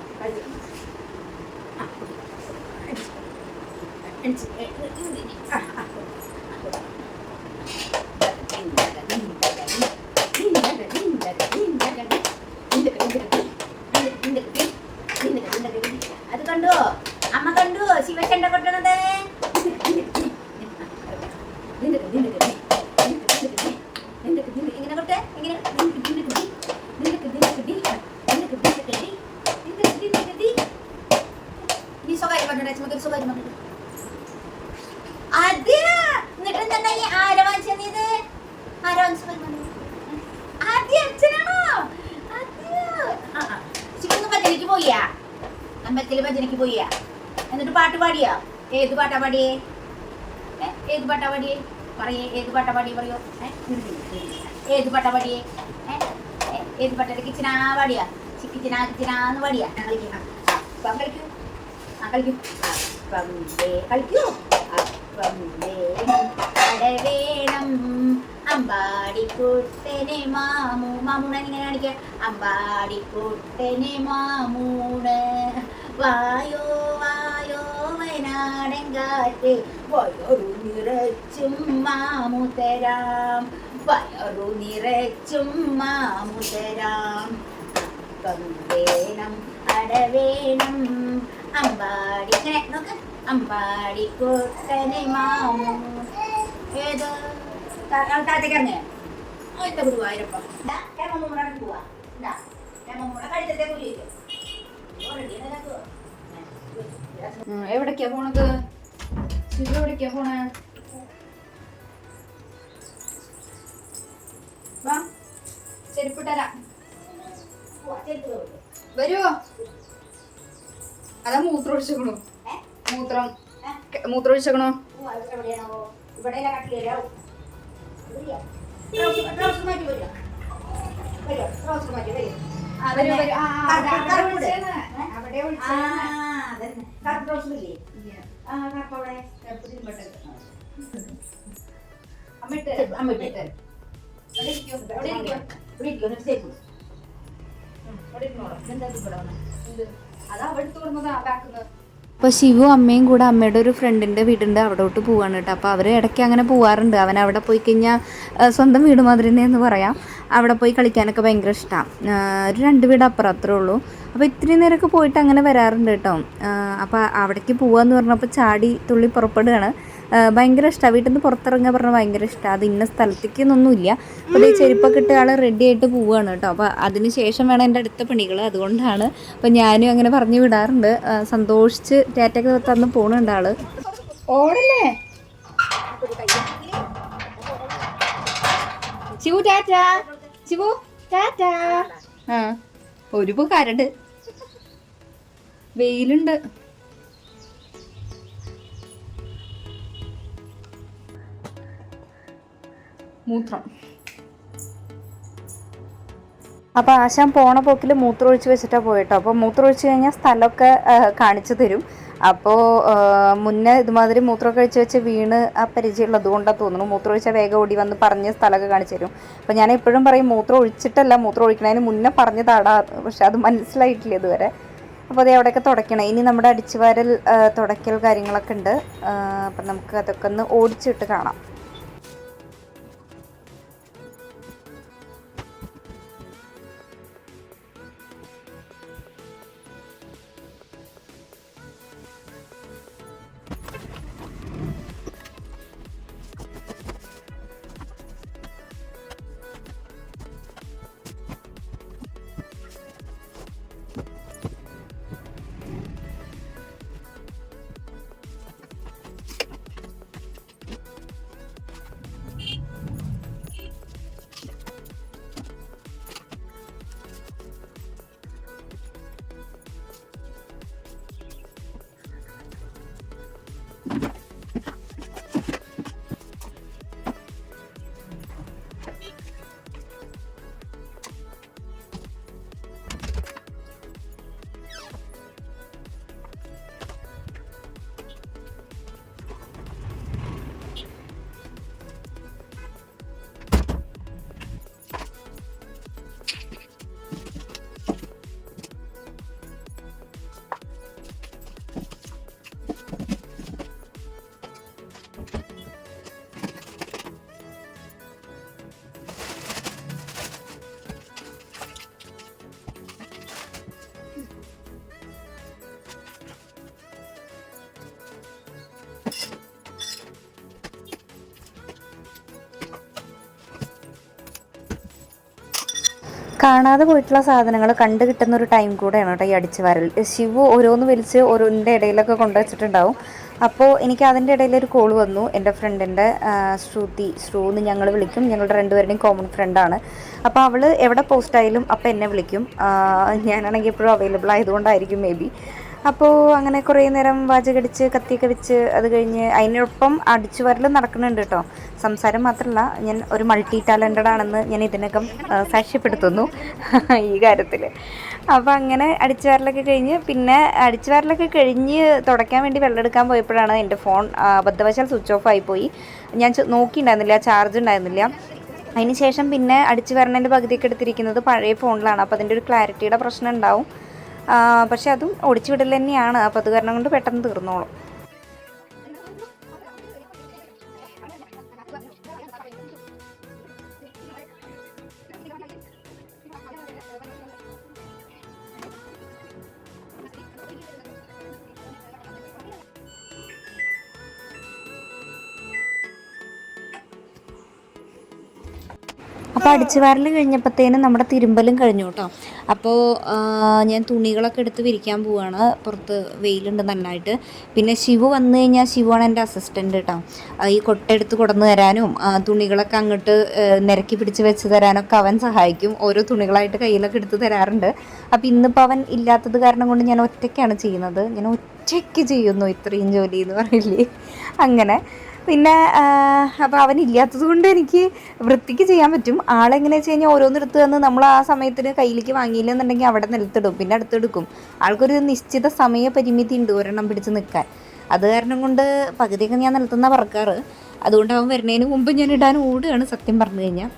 അത് കണ്ടോ? അമ്മ കണ്ടു ശിവചണ്ട കൊട്ടണത്. ഇങ്ങനെ കൊട്ടെ. ഇങ്ങനെ നീ സ്വകാര്യം പറഞ്ഞ സ്വകാര്യം പറഞ്ഞു. അത് എന്നിട്ട് എന്താ ആരാ വാങ്ങിച്ചത്? ആരാ ആദ്യം അച്ഛനാണോ? ശിവന്ന് ഭജനയ്ക്ക് പോയാ? അമ്പലത്തില് ഭജനയ്ക്ക് പോയാ? എന്നിട്ട് പാട്ട് പാടിയാ? ഏത് പാട്ടാ പാടിയേ? ഏത് പാട്ടാ പാടിയേ? പറയേ. ഏത് പാട്ടാ പാടിയേ? പറയോ. ഏത് പാട്ടാ പാടിയേ? ഏത് പാട്ടാ? കിച്ചനാ പാടിയാ? കിച്ചനാന്ന് പാടിയാ? കളിക്കും. കളിക്കൂ. കളിക്കൂ. കളിക്കൂ. വേണം അമ്പാടിക്കുട്ടനെ മാമൂണ് ഇങ്ങനെ കാണിക്കുക. അമ്പാടിക്കുട്ടനെ മാമൂണ് വായോ വായോ വയനാടൻ കാറ്റ് വയറു നിറച്ചും മാമു തരാം. വയറു നിറച്ചും മാമു തരാം. വേണം അടവേണം അമ്പാടി. ഇങ്ങനെ നോക്ക്. അമ്പാടിക്കുട്ടനെ മാമു. ഏത് താഴത്തേക്ക് ഇറങ്ങേ? ഒറ്റ ഗുരുവായൂരപ്പ പോവാ. കഴുത്തത്തെ കുരിയില്ലേ? എവിടേക്കാ പോണത്? ശിവ എവിടേക്കാ പോണേ? വാ ചെരുപ്പിട്ടരാ. വരുവോ? അതാ മൂത്രം ഒഴിച്ചേക്കണു. മൂത്രം ഒഴിച്ചേക്കണോ? അതാ അവിടെ തുറന്നതാ ബാക്കുന്നത്. അപ്പോൾ ശിവു അമ്മയും കൂടെ അമ്മയുടെ ഒരു ഫ്രണ്ടിൻ്റെ വീടുണ്ട്, അവിടോട്ട് പോവാണ് കേട്ടോ. അപ്പോൾ അവർ ഇടയ്ക്ക് അങ്ങനെ പോവാറുണ്ട്. അവൻ അവിടെ പോയി കഴിഞ്ഞാൽ സ്വന്തം വീട് മാതിരി തന്നെ എന്ന് പറയാം. അവിടെ പോയി കളിക്കാനൊക്കെ ഭയങ്കര ഇഷ്ടമാണ്. ഒരു 2 വീട് അപ്പുറം അത്രേ ഉള്ളൂ. അപ്പോൾ ഇത്തിരി നേരമൊക്കെ പോയിട്ട് അങ്ങനെ വരാറുണ്ട് കേട്ടോ. അപ്പോൾ അവിടേക്ക് പോവാന്ന് പറഞ്ഞപ്പോൾ ചാടി തുള്ളി പുറപ്പെടുകയാണ്. ഭയങ്കര ഇഷ്ടമാണ്. വീട്ടിൽ നിന്ന് പുറത്തിറങ്ങാൻ പറഞ്ഞാൽ ഭയങ്കര ഇഷ്ടമാണ്. അത് ഇന്ന സ്ഥലത്തേക്കൊന്നൊന്നുമില്ല. അപ്പോൾ ഈ ചെരുപ്പൊക്കെ ഇട്ട് ആൾ റെഡി ആയിട്ട് പോവുകയാണ് കേട്ടോ. അപ്പോൾ അതിന് ശേഷം വേണം എൻ്റെ അടുത്ത പണികൾ. അതുകൊണ്ടാണ് അപ്പോൾ ഞാനും അങ്ങനെ പറഞ്ഞു വിടാറുണ്ട്. സന്തോഷിച്ച് ടാറ്റൊക്കെ തന്ന് പോകണുണ്ട് ആള്. ഓടല്ലേ ശിവു? ടാറ്റ ശിവു, ടാറ്റ. ഒരു കരട് വെയിലുണ്ട്. മൂത്രം. അപ്പോൾ ആശാൻ പോണ പോക്കിൽ മൂത്രം ഒഴിച്ച് വെച്ചിട്ടാണ് പോയിട്ടോ. അപ്പോൾ മൂത്രം ഒഴിച്ച് കഴിഞ്ഞാൽ സ്ഥലമൊക്കെ കാണിച്ചു തരും. അപ്പോൾ മുന്നേ ഇതുമാതിരി മൂത്രമൊക്കെ കഴിച്ച് വെച്ച് വീണ് ആ പരിചയമുള്ളത് കൊണ്ടാണ് തോന്നുന്നു. മൂത്രം ഒഴിച്ചാൽ വേഗം ഓടി വന്ന് പറഞ്ഞ സ്ഥലമൊക്കെ കാണിച്ചു തരും. അപ്പോൾ ഞാൻ എപ്പോഴും പറയും മൂത്രം ഒഴിച്ചിട്ടല്ല, മൂത്രം ഒഴിക്കണതിന് മുന്നേ പറഞ്ഞതാടാ, പക്ഷെ അത് മനസ്സിലായിട്ടില്ല ഇതുവരെ. അപ്പോൾ അതേ അവിടെയൊക്കെ തുടയ്ക്കണം. ഇനി നമ്മുടെ അടിച്ചുവാരൽ തുടയ്ക്കൽ കാര്യങ്ങളൊക്കെ ഉണ്ട്. അപ്പം നമുക്ക് അതൊക്കെ ഒന്ന് ഓടിച്ചിട്ട് കാണാം. കാണാതെ പോയിട്ടുള്ള സാധനങ്ങൾ കണ്ടു കിട്ടുന്ന ഒരു ടൈം കൂടെയാണ് കേട്ടോ ഈ അടിച്ചു വാരൽ. ശിവു ഓരോന്ന് വലിച്ച് ഓരോന്നിൻ്റെ ഇടയിലൊക്കെ കൊണ്ടുവച്ചിട്ടുണ്ടാവും. അപ്പോൾ എനിക്ക് അതിൻ്റെ ഇടയിലൊരു കോൾ വന്നു. എൻ്റെ ഫ്രണ്ടിൻ്റെ ശ്രു എന്ന് ഞങ്ങൾ വിളിക്കും, ഞങ്ങളുടെ രണ്ടുപേരുടെയും കോമൺ ഫ്രണ്ടാണ്. അപ്പോൾ അവൾ എവിടെ പോസ്റ്റായാലും അപ്പോൾ എന്നെ വിളിക്കും. ഞാനാണെങ്കിൽ എപ്പോഴും അവൈലബിൾ ആയതുകൊണ്ടായിരിക്കും മേ ബി. അപ്പോൾ അങ്ങനെ കുറേ നേരം വാചകടിച്ച് കത്തിയൊക്കെ വെച്ച് അത് കഴിഞ്ഞ് അതിനൊപ്പം അടിച്ചു വരലും നടക്കുന്നുണ്ട് കേട്ടോ. സംസാരം മാത്രമല്ല, ഞാൻ ഒരു മൾട്ടി ടാലൻറ്റഡ് ആണെന്ന് ഞാൻ ഇതിനകം സാക്ഷ്യപ്പെടുത്തുന്നു ഈ കാര്യത്തിൽ. അപ്പോൾ അങ്ങനെ അടിച്ചു വരലൊക്കെ കഴിഞ്ഞ് പിന്നെ അടിച്ചു വരലൊക്കെ കഴിഞ്ഞ് തുടയ്ക്കാൻ വേണ്ടി വെള്ളം എടുക്കാൻ പോയപ്പോഴാണ് എൻ്റെ ഫോൺ അബദ്ധവശാൽ സ്വിച്ച് ഓഫ് ആയിപ്പോയി. ഞാൻ നോക്കിയിട്ടുണ്ടായിരുന്നില്ല, ചാർജ് ഉണ്ടായിരുന്നില്ല. അതിന് ശേഷം പിന്നെ അടിച്ചു വരണേൻ്റെ പകുതിയൊക്കെ എടുത്തിരിക്കുന്നത് പഴയ ഫോണിലാണ്. അപ്പോൾ അതിൻ്റെ ഒരു ക്ലാരിറ്റിയുടെ പ്രശ്നം ഉണ്ടാവും. പക്ഷെ അതും ഓടിച്ചു വിടൽ തന്നെയാണ്. അപ്പോൾ അത് കാരണം കൊണ്ട് പെട്ടെന്ന് തീർന്നോളും. അപ്പോൾ അടിച്ചു വാരൽ കഴിഞ്ഞപ്പോഴത്തേനും നമ്മുടെ തിരുമ്പലും കഴിഞ്ഞു കേട്ടോ. അപ്പോൾ ഞാൻ തുണികളൊക്കെ എടുത്ത് വിരിക്കാൻ പോവുകയാണ്. പുറത്ത് വെയിലുണ്ട് നന്നായിട്ട്. പിന്നെ ശിവു വന്നു കഴിഞ്ഞാൽ ശിവുവാണ് എൻ്റെ അസിസ്റ്റൻ്റ് കേട്ടോ. ഈ കൊട്ടെടുത്ത് കൊടന്നു തരാനും തുണികളൊക്കെ അങ്ങോട്ട് നിരക്കി പിടിച്ച് വെച്ച് തരാനൊക്കെ അവൻ സഹായിക്കും. ഓരോ തുണികളായിട്ട് കയ്യിലൊക്കെ എടുത്ത് തരാറുണ്ട്. അപ്പോൾ ഇന്നിപ്പോൾ അവൻ ഇല്ലാത്തത് കാരണം കൊണ്ട് ഞാൻ ഒറ്റയ്ക്കാണ് ചെയ്യുന്നത്. ഞാൻ ഒറ്റയ്ക്ക് ചെയ്യുന്നു ഇത്രയും ജോലി എന്ന് പറയില്ലേ, അങ്ങനെ. പിന്നെ അപ്പോൾ അവനില്ലാത്തത് കൊണ്ട് എനിക്ക് വൃത്തിക്ക് ചെയ്യാൻ പറ്റും. ആളെങ്ങനെയാണെന്ന് വെച്ച് കഴിഞ്ഞാൽ ഓരോന്നെടുത്ത് തന്ന് നമ്മൾ ആ സമയത്തിന് കയ്യിലേക്ക് വാങ്ങിയില്ലെന്നുണ്ടെങ്കിൽ അവിടെ നിലത്തിടും, പിന്നെ അടുത്തെടുക്കും. ആൾക്കൊരു നിശ്ചിത സമയ പരിമിതി ഉണ്ട് ഒരെണ്ണം പിടിച്ച് നിൽക്കാൻ. അത് കാരണം കൊണ്ട് പകുതിയൊക്കെ ഞാൻ നിലത്തുനിന്നാണ് പറക്കാറ്. അതുകൊണ്ട് അവൻ വരുന്നതിന് മുമ്പ് ഞാൻ ഇടാൻ ഓടുകയാണ് സത്യം പറഞ്ഞു കഴിഞ്ഞാൽ.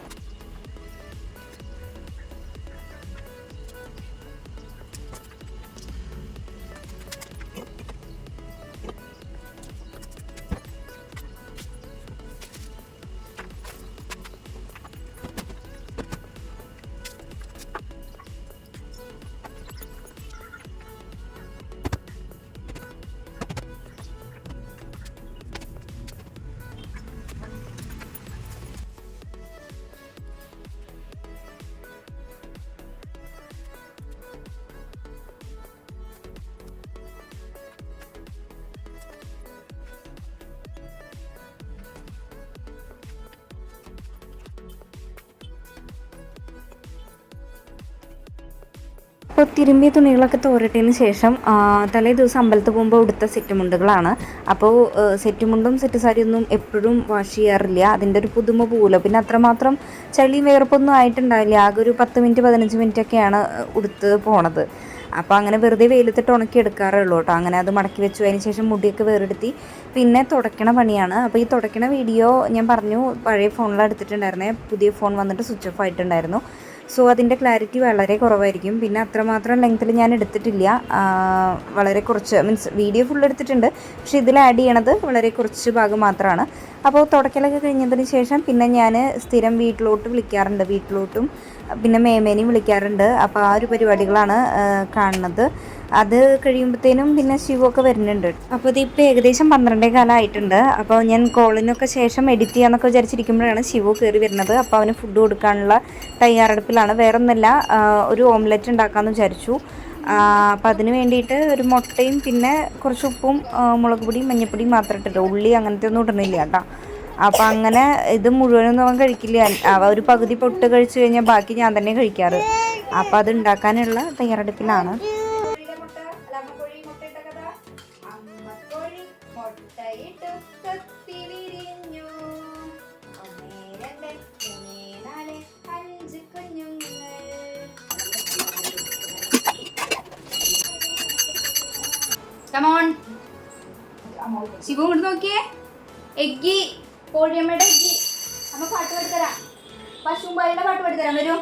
അപ്പോൾ തിരുമ്പിയ തുണികളൊക്കെ തോരട്ടതിന് ശേഷം തലേ ദിവസം അമ്പലത്തിൽ പോകുമ്പോൾ ഉടുത്ത സെറ്റ് മുണ്ടുകളാണ്. അപ്പോൾ സെറ്റ് മുണ്ടും സെറ്റ് സാരിയൊന്നും എപ്പോഴും വാഷ് ചെയ്യാറില്ല. അതിൻ്റെ ഒരു പുതുമ പോകില്ല. പിന്നെ അത്രമാത്രം ചളിയും വേർപ്പൊന്നും ആയിട്ടുണ്ടാവില്ല. ആകെ ഒരു 10 മിനിറ്റ് 15 മിനിറ്റൊക്കെയാണ് ഉടുത്ത് പോണത്. അപ്പോൾ അങ്ങനെ വെറുതെ വെയിലത്തിട്ട് ഉണക്കി എടുക്കാറേ ഉള്ളൂ കേട്ടോ. അങ്ങനെ അത് മടക്കി വെച്ചു, അതിന് ശേഷം മുടിയൊക്കെ വേറെടുത്തി പിന്നെ തുടയ്ക്കണ പണിയാണ്. അപ്പോൾ ഈ തുടയ്ക്കണ വീഡിയോ ഞാൻ പറഞ്ഞു പഴയ ഫോണിലാണ് എടുത്തിട്ടുണ്ടായിരുന്നേ, പുതിയ ഫോൺ വന്നിട്ട് സ്വിച്ച് ഓഫ് ആയിട്ടുണ്ടായിരുന്നു. സോ അതിൻ്റെ ക്ലാരിറ്റി വളരെ കുറവായിരിക്കും. പിന്നെ അത്രമാത്രം ലെങ്ത്തിൽ ഞാൻ എടുത്തിട്ടില്ല, വളരെ കുറച്ച് മീൻസ് വീഡിയോ ഫുൾ എടുത്തിട്ടുണ്ട്, പക്ഷേ ഇതിൽ ആഡ് ചെയ്യണത് വളരെ കുറച്ച് ഭാഗം മാത്രമാണ്. അപ്പോൾ തുടക്കലൊക്കെ കഴിഞ്ഞതിന് ശേഷം പിന്നെ ഞാൻ സ്ഥിരം വീട്ടിലോട്ട് വിളിക്കാറുണ്ട്, വീട്ടിലോട്ടും പിന്നെ മേമേനെയും വിളിക്കാറുണ്ട്. അപ്പോൾ ആ ഒരു പരിപാടികളാണ് കാണുന്നത്. അത് കഴിയുമ്പോഴത്തേനും പിന്നെ ശിവൊക്കെ വരുന്നുണ്ട്. അപ്പോൾ ഇതിപ്പോൾ ഏകദേശം 12:15 ആയിട്ടുണ്ട്. അപ്പോൾ ഞാൻ കോളിനൊക്കെ ശേഷം എഡിറ്റ് ചെയ്യാമെന്നൊക്കെ വിചാരിച്ചിരിക്കുമ്പോഴാണ് ശിവു കയറി വരുന്നത്. അപ്പോൾ അവന് ഫുഡ് കൊടുക്കാനുള്ള തയ്യാറെടുപ്പിലാണ്. വേറൊന്നല്ല, ഒരു ഓംലെറ്റ് ഉണ്ടാക്കാമെന്ന് വിചാരിച്ചു. അപ്പോൾ അതിന് വേണ്ടിയിട്ട് ഒരു മുട്ടയും പിന്നെ കുറച്ച് ഉപ്പും മുളക് പൊടിയും മഞ്ഞൾപ്പൊടിയും മാത്രം ഇട്ടിട്ട്, ഉള്ളി അങ്ങനത്തെ ഒന്നും ഇടുന്നില്ല കേട്ടോ. അപ്പോൾ അങ്ങനെ ഇത് മുഴുവനൊന്നും അവൻ കഴിക്കില്ല. ഒരു പകുതി പൊട്ട് കഴിച്ചു കഴിഞ്ഞാൽ ബാക്കി ഞാൻ തന്നെ കഴിക്കാറ്. അപ്പോൾ അത് ഉണ്ടാക്കാനുള്ള തയ്യാറെടുപ്പിലാണ്. ശിവു ഇങ്ങോട്ട് നോക്കിയേ, എഗ്ഗി കോഴിയമ്മയുടെ എഗ്ഗി. അമ്മ പാട്ട് പാടിത്തരാം, പശുമ്പാലിയുടെ പാട്ട് പാടിത്തരാം. വരൂ,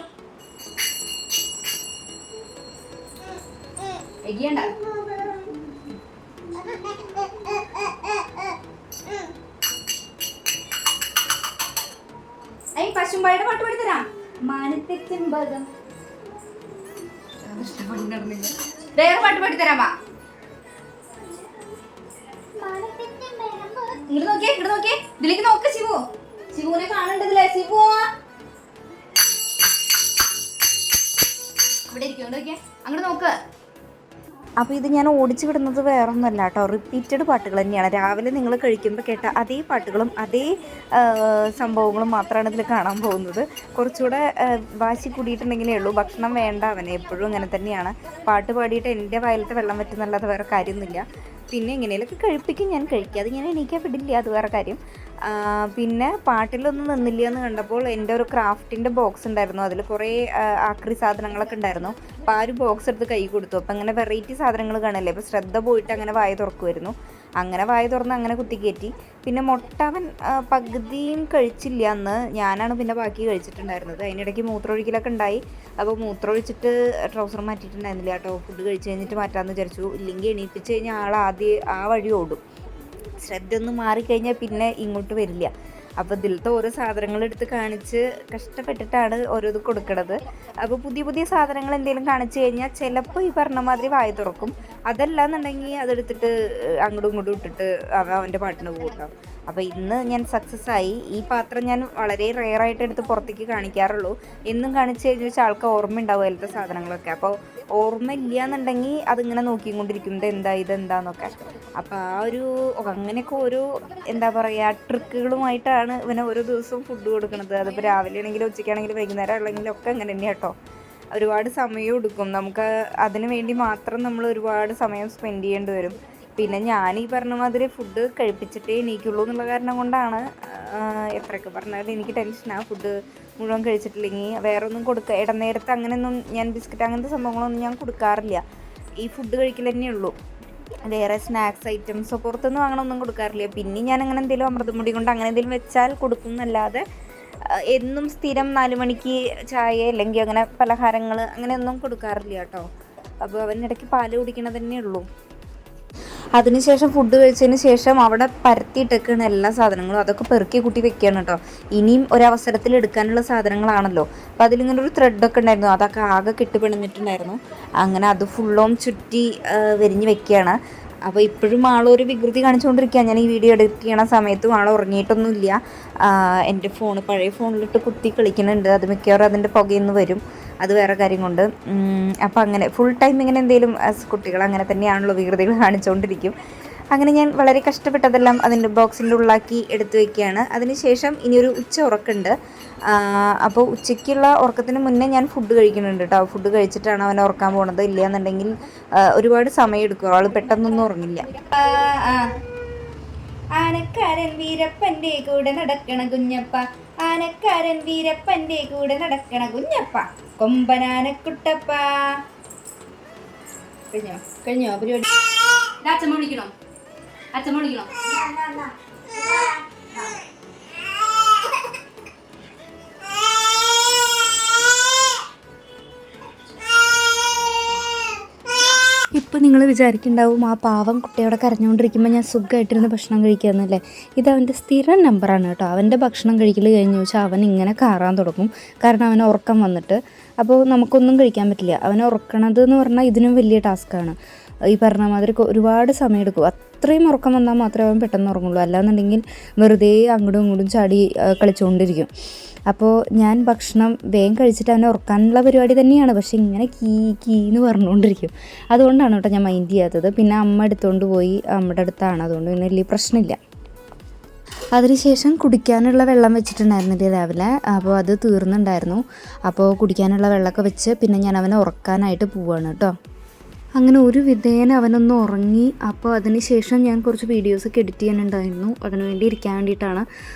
എഗ്ഗിയണ്ട. പശുമ്പാലിയുടെ പാട്ട് പാടിത്തരാം. മാനത്തെ ചെമ്പകം. വേറെ പാട്ട് പാടിത്തരാമാ. ഇങ്ങോട്ട് നോക്കിയേ, ഇങ്ങോട്ട് നോക്കിയേ, ഇതിലേക്ക് നോക്ക്. ശിവുവിനെ കാണണ്ടതില്ലേ? ശിവു ഇവിടെ ഇരിക്കും, അങ്ങോട്ട് നോക്ക്. അപ്പോൾ ഇത് ഞാൻ ഓടിച്ചു വിടുന്നത് വേറൊന്നുമല്ല കേട്ടോ, റിപ്പീറ്റഡ് പാട്ടുകൾ തന്നെയാണ്. രാവിലെ നിങ്ങൾ കഴിക്കുമ്പോൾ കേട്ട അതേ പാട്ടുകളും അതേ സംഭവങ്ങളും മാത്രമാണ് ഇതിൽ കാണാൻ പോകുന്നത്. കുറച്ചുകൂടെ വാശി കൂടിയിട്ടുണ്ടെങ്കിലേ ഉള്ളൂ. ഭക്ഷണം വേണ്ട അവനെ, എപ്പോഴും അങ്ങനെ തന്നെയാണ്. പാട്ട് പാടിയിട്ട് എൻ്റെ വയലത്തെ വെള്ളം പറ്റുന്നല്ലാതെ വേറെ കാര്യമൊന്നുമില്ല. പിന്നെ എങ്ങനെയൊക്കെ കഴിപ്പിക്കും, ഞാൻ കഴിക്കാതെ ഞാൻ എണീക്കാൻ വിടില്ല, അത് വേറെ കാര്യം. പിന്നെ പാട്ടിലൊന്നും നിന്നില്ല എന്ന് കണ്ടപ്പോൾ എൻ്റെ ഒരു ക്രാഫ്റ്റിൻ്റെ ബോക്സ് ഉണ്ടായിരുന്നു, അതിൽ കുറേ ആക്രി സാധനങ്ങളൊക്കെ ഉണ്ടായിരുന്നു. അപ്പോൾ ആ ഒരു ബോക്സ് എടുത്ത് കൈ കൊടുത്തു. അപ്പോൾ അങ്ങനെ വെറൈറ്റി സാധനങ്ങൾ കാണില്ലേ, അപ്പോൾ ശ്രദ്ധ പോയിട്ട് അങ്ങനെ വായ തുറക്കുമായിരുന്നു. അങ്ങനെ വായ തുറന്ന് അങ്ങനെ കുത്തിക്കയറ്റി. പിന്നെ മുട്ട അവൻ പകുതിയും കഴിച്ചില്ല അന്ന്, ഞാനാണ് പിന്നെ ബാക്കി കഴിച്ചിട്ടുണ്ടായിരുന്നത്. അതിനിടയ്ക്ക് മൂത്രമൊഴിക്കലൊക്കെ ഉണ്ടായി. അപ്പോൾ മൂത്രമൊഴിച്ചിട്ട് ട്രൗസർ മാറ്റിയിട്ടുണ്ടായിരുന്നില്ല കേട്ടോ. ഫുഡ് കഴിച്ച് കഴിഞ്ഞിട്ട് മാറ്റാമെന്ന് വിചാരിച്ചു. ഇല്ലെങ്കിൽ എണീപ്പിച്ച് കഴിഞ്ഞാൽ ആദ്യം ആ വഴി ഓടും. ശ്രദ്ധ ഒന്ന് മാറിക്കഴിഞ്ഞാൽ പിന്നെ ഇങ്ങോട്ട് വരില്ല. അപ്പോൾ ഇതിലത്തെ ഓരോ സാധനങ്ങൾ എടുത്ത് കാണിച്ച് കഷ്ടപ്പെട്ടിട്ടാണ് ഓരോത് കൊടുക്കണത്. അപ്പോൾ പുതിയ പുതിയ സാധനങ്ങൾ എന്തെങ്കിലും കാണിച്ചു കഴിഞ്ഞാൽ ചിലപ്പോൾ ഈ പറഞ്ഞ മാതിരി വായ തുറക്കും. അതല്ലാന്നുണ്ടെങ്കിൽ അതെടുത്തിട്ട് അങ്ങോട്ടും ഇങ്ങോട്ടും ഇട്ടിട്ട് അവൻ്റെ പാട്ടിന് പോകട്ടോ. അപ്പോൾ ഇന്ന് ഞാൻ സക്സസ് ആയി. ഈ പാത്രം ഞാൻ വളരെ റെയറായിട്ട് എടുത്ത് പുറത്തേക്ക് കാണിക്കാറുള്ളൂ. എന്നും കാണിച്ചു കഴിഞ്ഞാൽ വെച്ചാൽ ആൾക്ക് ഓർമ്മ ഉണ്ടാവും അതിലത്തെ സാധനങ്ങളൊക്കെ. അപ്പോൾ ഓർമ്മ ഇല്ല എന്നുണ്ടെങ്കിൽ അതിങ്ങനെ നോക്കിക്കൊണ്ടിരിക്കും ഇതെന്താന്നൊക്കെ. അപ്പോൾ ആ ഒരു അങ്ങനെയൊക്കെ ഓരോ എന്താ പറയുക ട്രിക്കുകളുമായിട്ടാണ് ഇവനെ ഓരോ ദിവസവും ഫുഡ് കൊടുക്കുന്നത്. അതിപ്പോൾ രാവിലെ ആണെങ്കിലും ഉച്ചയ്ക്കാണെങ്കിലും വൈകുന്നേരം ആണെങ്കിലും ഒക്കെ അങ്ങനെ തന്നെയാണ് കേട്ടോ. ഒരുപാട് സമയം എടുക്കും നമുക്ക്, അതിന് വേണ്ടി മാത്രം നമ്മൾ ഒരുപാട് സമയം സ്പെൻഡ് ചെയ്യേണ്ടി വരും. പിന്നെ ഞാൻ ഈ പറഞ്ഞ മാതിരി ഫുഡ് കഴിപ്പിച്ചിട്ടേ എണീക്കുള്ളൂ എന്നുള്ള കാരണം കൊണ്ടാണ് എത്രയൊക്കെ പറഞ്ഞാലും എനിക്ക് ടെൻഷനാണ്. ഫുഡ് മുഴുവൻ കഴിച്ചിട്ടില്ലെങ്കിൽ വേറെ ഒന്നും ഇടനേരത്ത് അങ്ങനെയൊന്നും ഞാൻ ബിസ്ക്കറ്റ് അങ്ങനത്തെ സംഭവങ്ങളൊന്നും ഞാൻ കൊടുക്കാറില്ല. ഈ ഫുഡ് കഴിക്കൽ തന്നെയുള്ളൂ. വേറെ സ്നാക്സ് ഐറ്റംസോ പുറത്തുനിന്ന് വാങ്ങണമൊന്നും കൊടുക്കാറില്ല. പിന്നെ ഞാൻ അങ്ങനെ എന്തെങ്കിലും അമൃതമുടി കൊണ്ട് അങ്ങനെ എന്തെങ്കിലും വെച്ചാൽ കൊടുക്കും എന്നല്ലാതെ എന്നും സ്ഥിരം 4 മണിക്ക് ചായ അല്ലെങ്കിൽ അങ്ങനെ പലഹാരങ്ങൾ അങ്ങനെയൊന്നും കൊടുക്കാറില്ല കേട്ടോ. അപ്പോൾ അവനിടയ്ക്ക് പാല് കുടിക്കണത് തന്നെ ഉള്ളൂ. അതിനുശേഷം ഫുഡ് കഴിച്ചതിന് ശേഷം അവിടെ പരത്തിയിട്ടൊക്കെയാണ് എല്ലാ സാധനങ്ങളും. അതൊക്കെ പെറുക്കി കൂട്ടി വെക്കുകയാണ് കേട്ടോ. ഇനിയും ഒരവസരത്തിൽ എടുക്കാനുള്ള സാധനങ്ങളാണല്ലോ. അപ്പോൾ അതിലിങ്ങനെ ഒരു ത്രെഡൊക്കെ ഉണ്ടായിരുന്നു, അതൊക്കെ ആകെ കെട്ടിപ്പിണഞ്ഞിട്ടുണ്ടായിരുന്നു. അങ്ങനെ അത് ഫുള്ളും ചുറ്റി വരിഞ്ഞ് വെക്കുകയാണ്. അപ്പോൾ ഇപ്പോഴും ആളൊരു വികൃതി കാണിച്ചുകൊണ്ടിരിക്കുക. ഞാൻ ഈ വീഡിയോ എഡിറ്റ് ചെയ്യണ സമയത്തും ആൾ ഉറങ്ങിയിട്ടൊന്നുമില്ല. എൻ്റെ പഴയ ഫോണിലിട്ട് കുത്തി കളിക്കുന്നുണ്ട്. അത് മിക്കവാറും അതിൻ്റെ പുകയൊന്ന് വരും, അത് വേറെ കാര്യം കൊണ്ട്. അപ്പോൾ അങ്ങനെ ഫുൾ ടൈം ഇങ്ങനെ എന്തെങ്കിലും കുട്ടികൾ അങ്ങനെ തന്നെയാണല്ലോ, വികൃതികൾ കാണിച്ചുകൊണ്ടിരിക്കും. അങ്ങനെ ഞാൻ വളരെ കഷ്ടപ്പെട്ടതെല്ലാം അതിൻ്റെ ബോക്സിൻ്റെ ഉള്ളാക്കി എടുത്തു വയ്ക്കുകയാണ്. അതിനുശേഷം ഇനിയൊരു ഉച്ച ഉറക്കമുണ്ട്. അപ്പോൾ ഉച്ചയ്ക്കുള്ള ഉറക്കത്തിന് മുന്നേ ഞാൻ ഫുഡ് കഴിക്കുന്നുണ്ട് കേട്ടോ. ഫുഡ് കഴിച്ചിട്ടാണ് അവനെ ഉറക്കാൻ പോണത്. ഇല്ല എന്നുണ്ടെങ്കിൽ ഒരുപാട് സമയം എടുക്കും, ആൾ പെട്ടെന്നൊന്നും ഉറങ്ങില്ല. ആനക്കാരൻ വീരപ്പൻ്റെ കൂടെ നടക്കണ കുഞ്ഞപ്പ, ആനക്കാരൻ വീരപ്പൻ്റെ കൂടെ നടക്കണ കുഞ്ഞപ്പ, കൊമ്പനാനക്കുട്ടപ്പ. കഴിഞ്ഞോ കഴിഞ്ഞോ പരിപാടി? അച്ഛമ്മ വിളിക്കണോ? അച്ഛമ്മ വിളിക്കണോ? ഇപ്പം നിങ്ങൾ വിചാരിക്കുന്നുണ്ടാവും ആ പാവം കുട്ടിയോടെ കരഞ്ഞുകൊണ്ടിരിക്കുമ്പോൾ ഞാൻ സുഖമായിട്ടിരുന്ന് ഭക്ഷണം കഴിക്കാമെന്നല്ലേ. ഇത് അവൻ്റെ സ്ഥിരം നമ്പറാണ് കേട്ടോ. അവൻ്റെ ഭക്ഷണം കഴിക്കൽ കഴിഞ്ഞ് വെച്ചാൽ അവൻ ഇങ്ങനെ കാറാൻ തുടങ്ങും. കാരണം അവന് ഉറക്കം വന്നിട്ട്. അപ്പോൾ നമുക്കൊന്നും കഴിക്കാൻ പറ്റില്ല. അവനെ ഉറക്കണത് എന്ന് പറഞ്ഞാൽ ഇതിനും വലിയ ടാസ്ക്കാണ്. ഈ പറഞ്ഞ മാതിരി ഒരുപാട് സമയം എടുക്കും. അത്രയും ഉറക്കം വന്നാൽ മാത്രമേ അവൻ പെട്ടെന്ന് ഉറങ്ങുള്ളൂ. അല്ലാന്നുണ്ടെങ്കിൽ വെറുതെ അങ്ങോട്ടും ഇങ്ങോട്ടും ചാടി കളിച്ചുകൊണ്ടിരിക്കും. അപ്പോൾ ഞാൻ ഭക്ഷണം വേഗം കഴിച്ചിട്ട് അവനെ ഉറക്കാനുള്ള പരിപാടി തന്നെയാണ്. പക്ഷേ ഇങ്ങനെ കീന്ന് പറഞ്ഞുകൊണ്ടിരിക്കും. അതുകൊണ്ടാണ് കേട്ടോ ഞാൻ മൈൻഡ് ചെയ്യാത്തത്. പിന്നെ അമ്മ എടുത്തുകൊണ്ട് പോയി, അമ്മയുടെ അടുത്താണ്, അതുകൊണ്ട് പിന്നെ വലിയ പ്രശ്നമില്ല. അതിനുശേഷം കുടിക്കാനുള്ള വെള്ളം വെച്ചിട്ടുണ്ടായിരുന്നില്ല രാവിലെ. അപ്പോൾ അത് തീർന്നുണ്ടായിരുന്നു. അപ്പോൾ കുടിക്കാനുള്ള വെള്ളമൊക്കെ വെച്ച് പിന്നെ ഞാൻ അവനെ ഉറക്കാനായിട്ട് പോവുകയാണ് കേട്ടോ. അങ്ങനെ ഒരു വിധേന അവനൊന്ന് ഉറങ്ങി. അപ്പോൾ അതിന് ശേഷം ഞാൻ കുറച്ച് വീഡിയോസൊക്കെ എഡിറ്റ് ചെയ്യാനുണ്ടായിരുന്നു. അതിന് വേണ്ടി ഇരിക്കാൻ വേണ്ടിയിട്ടാണ്.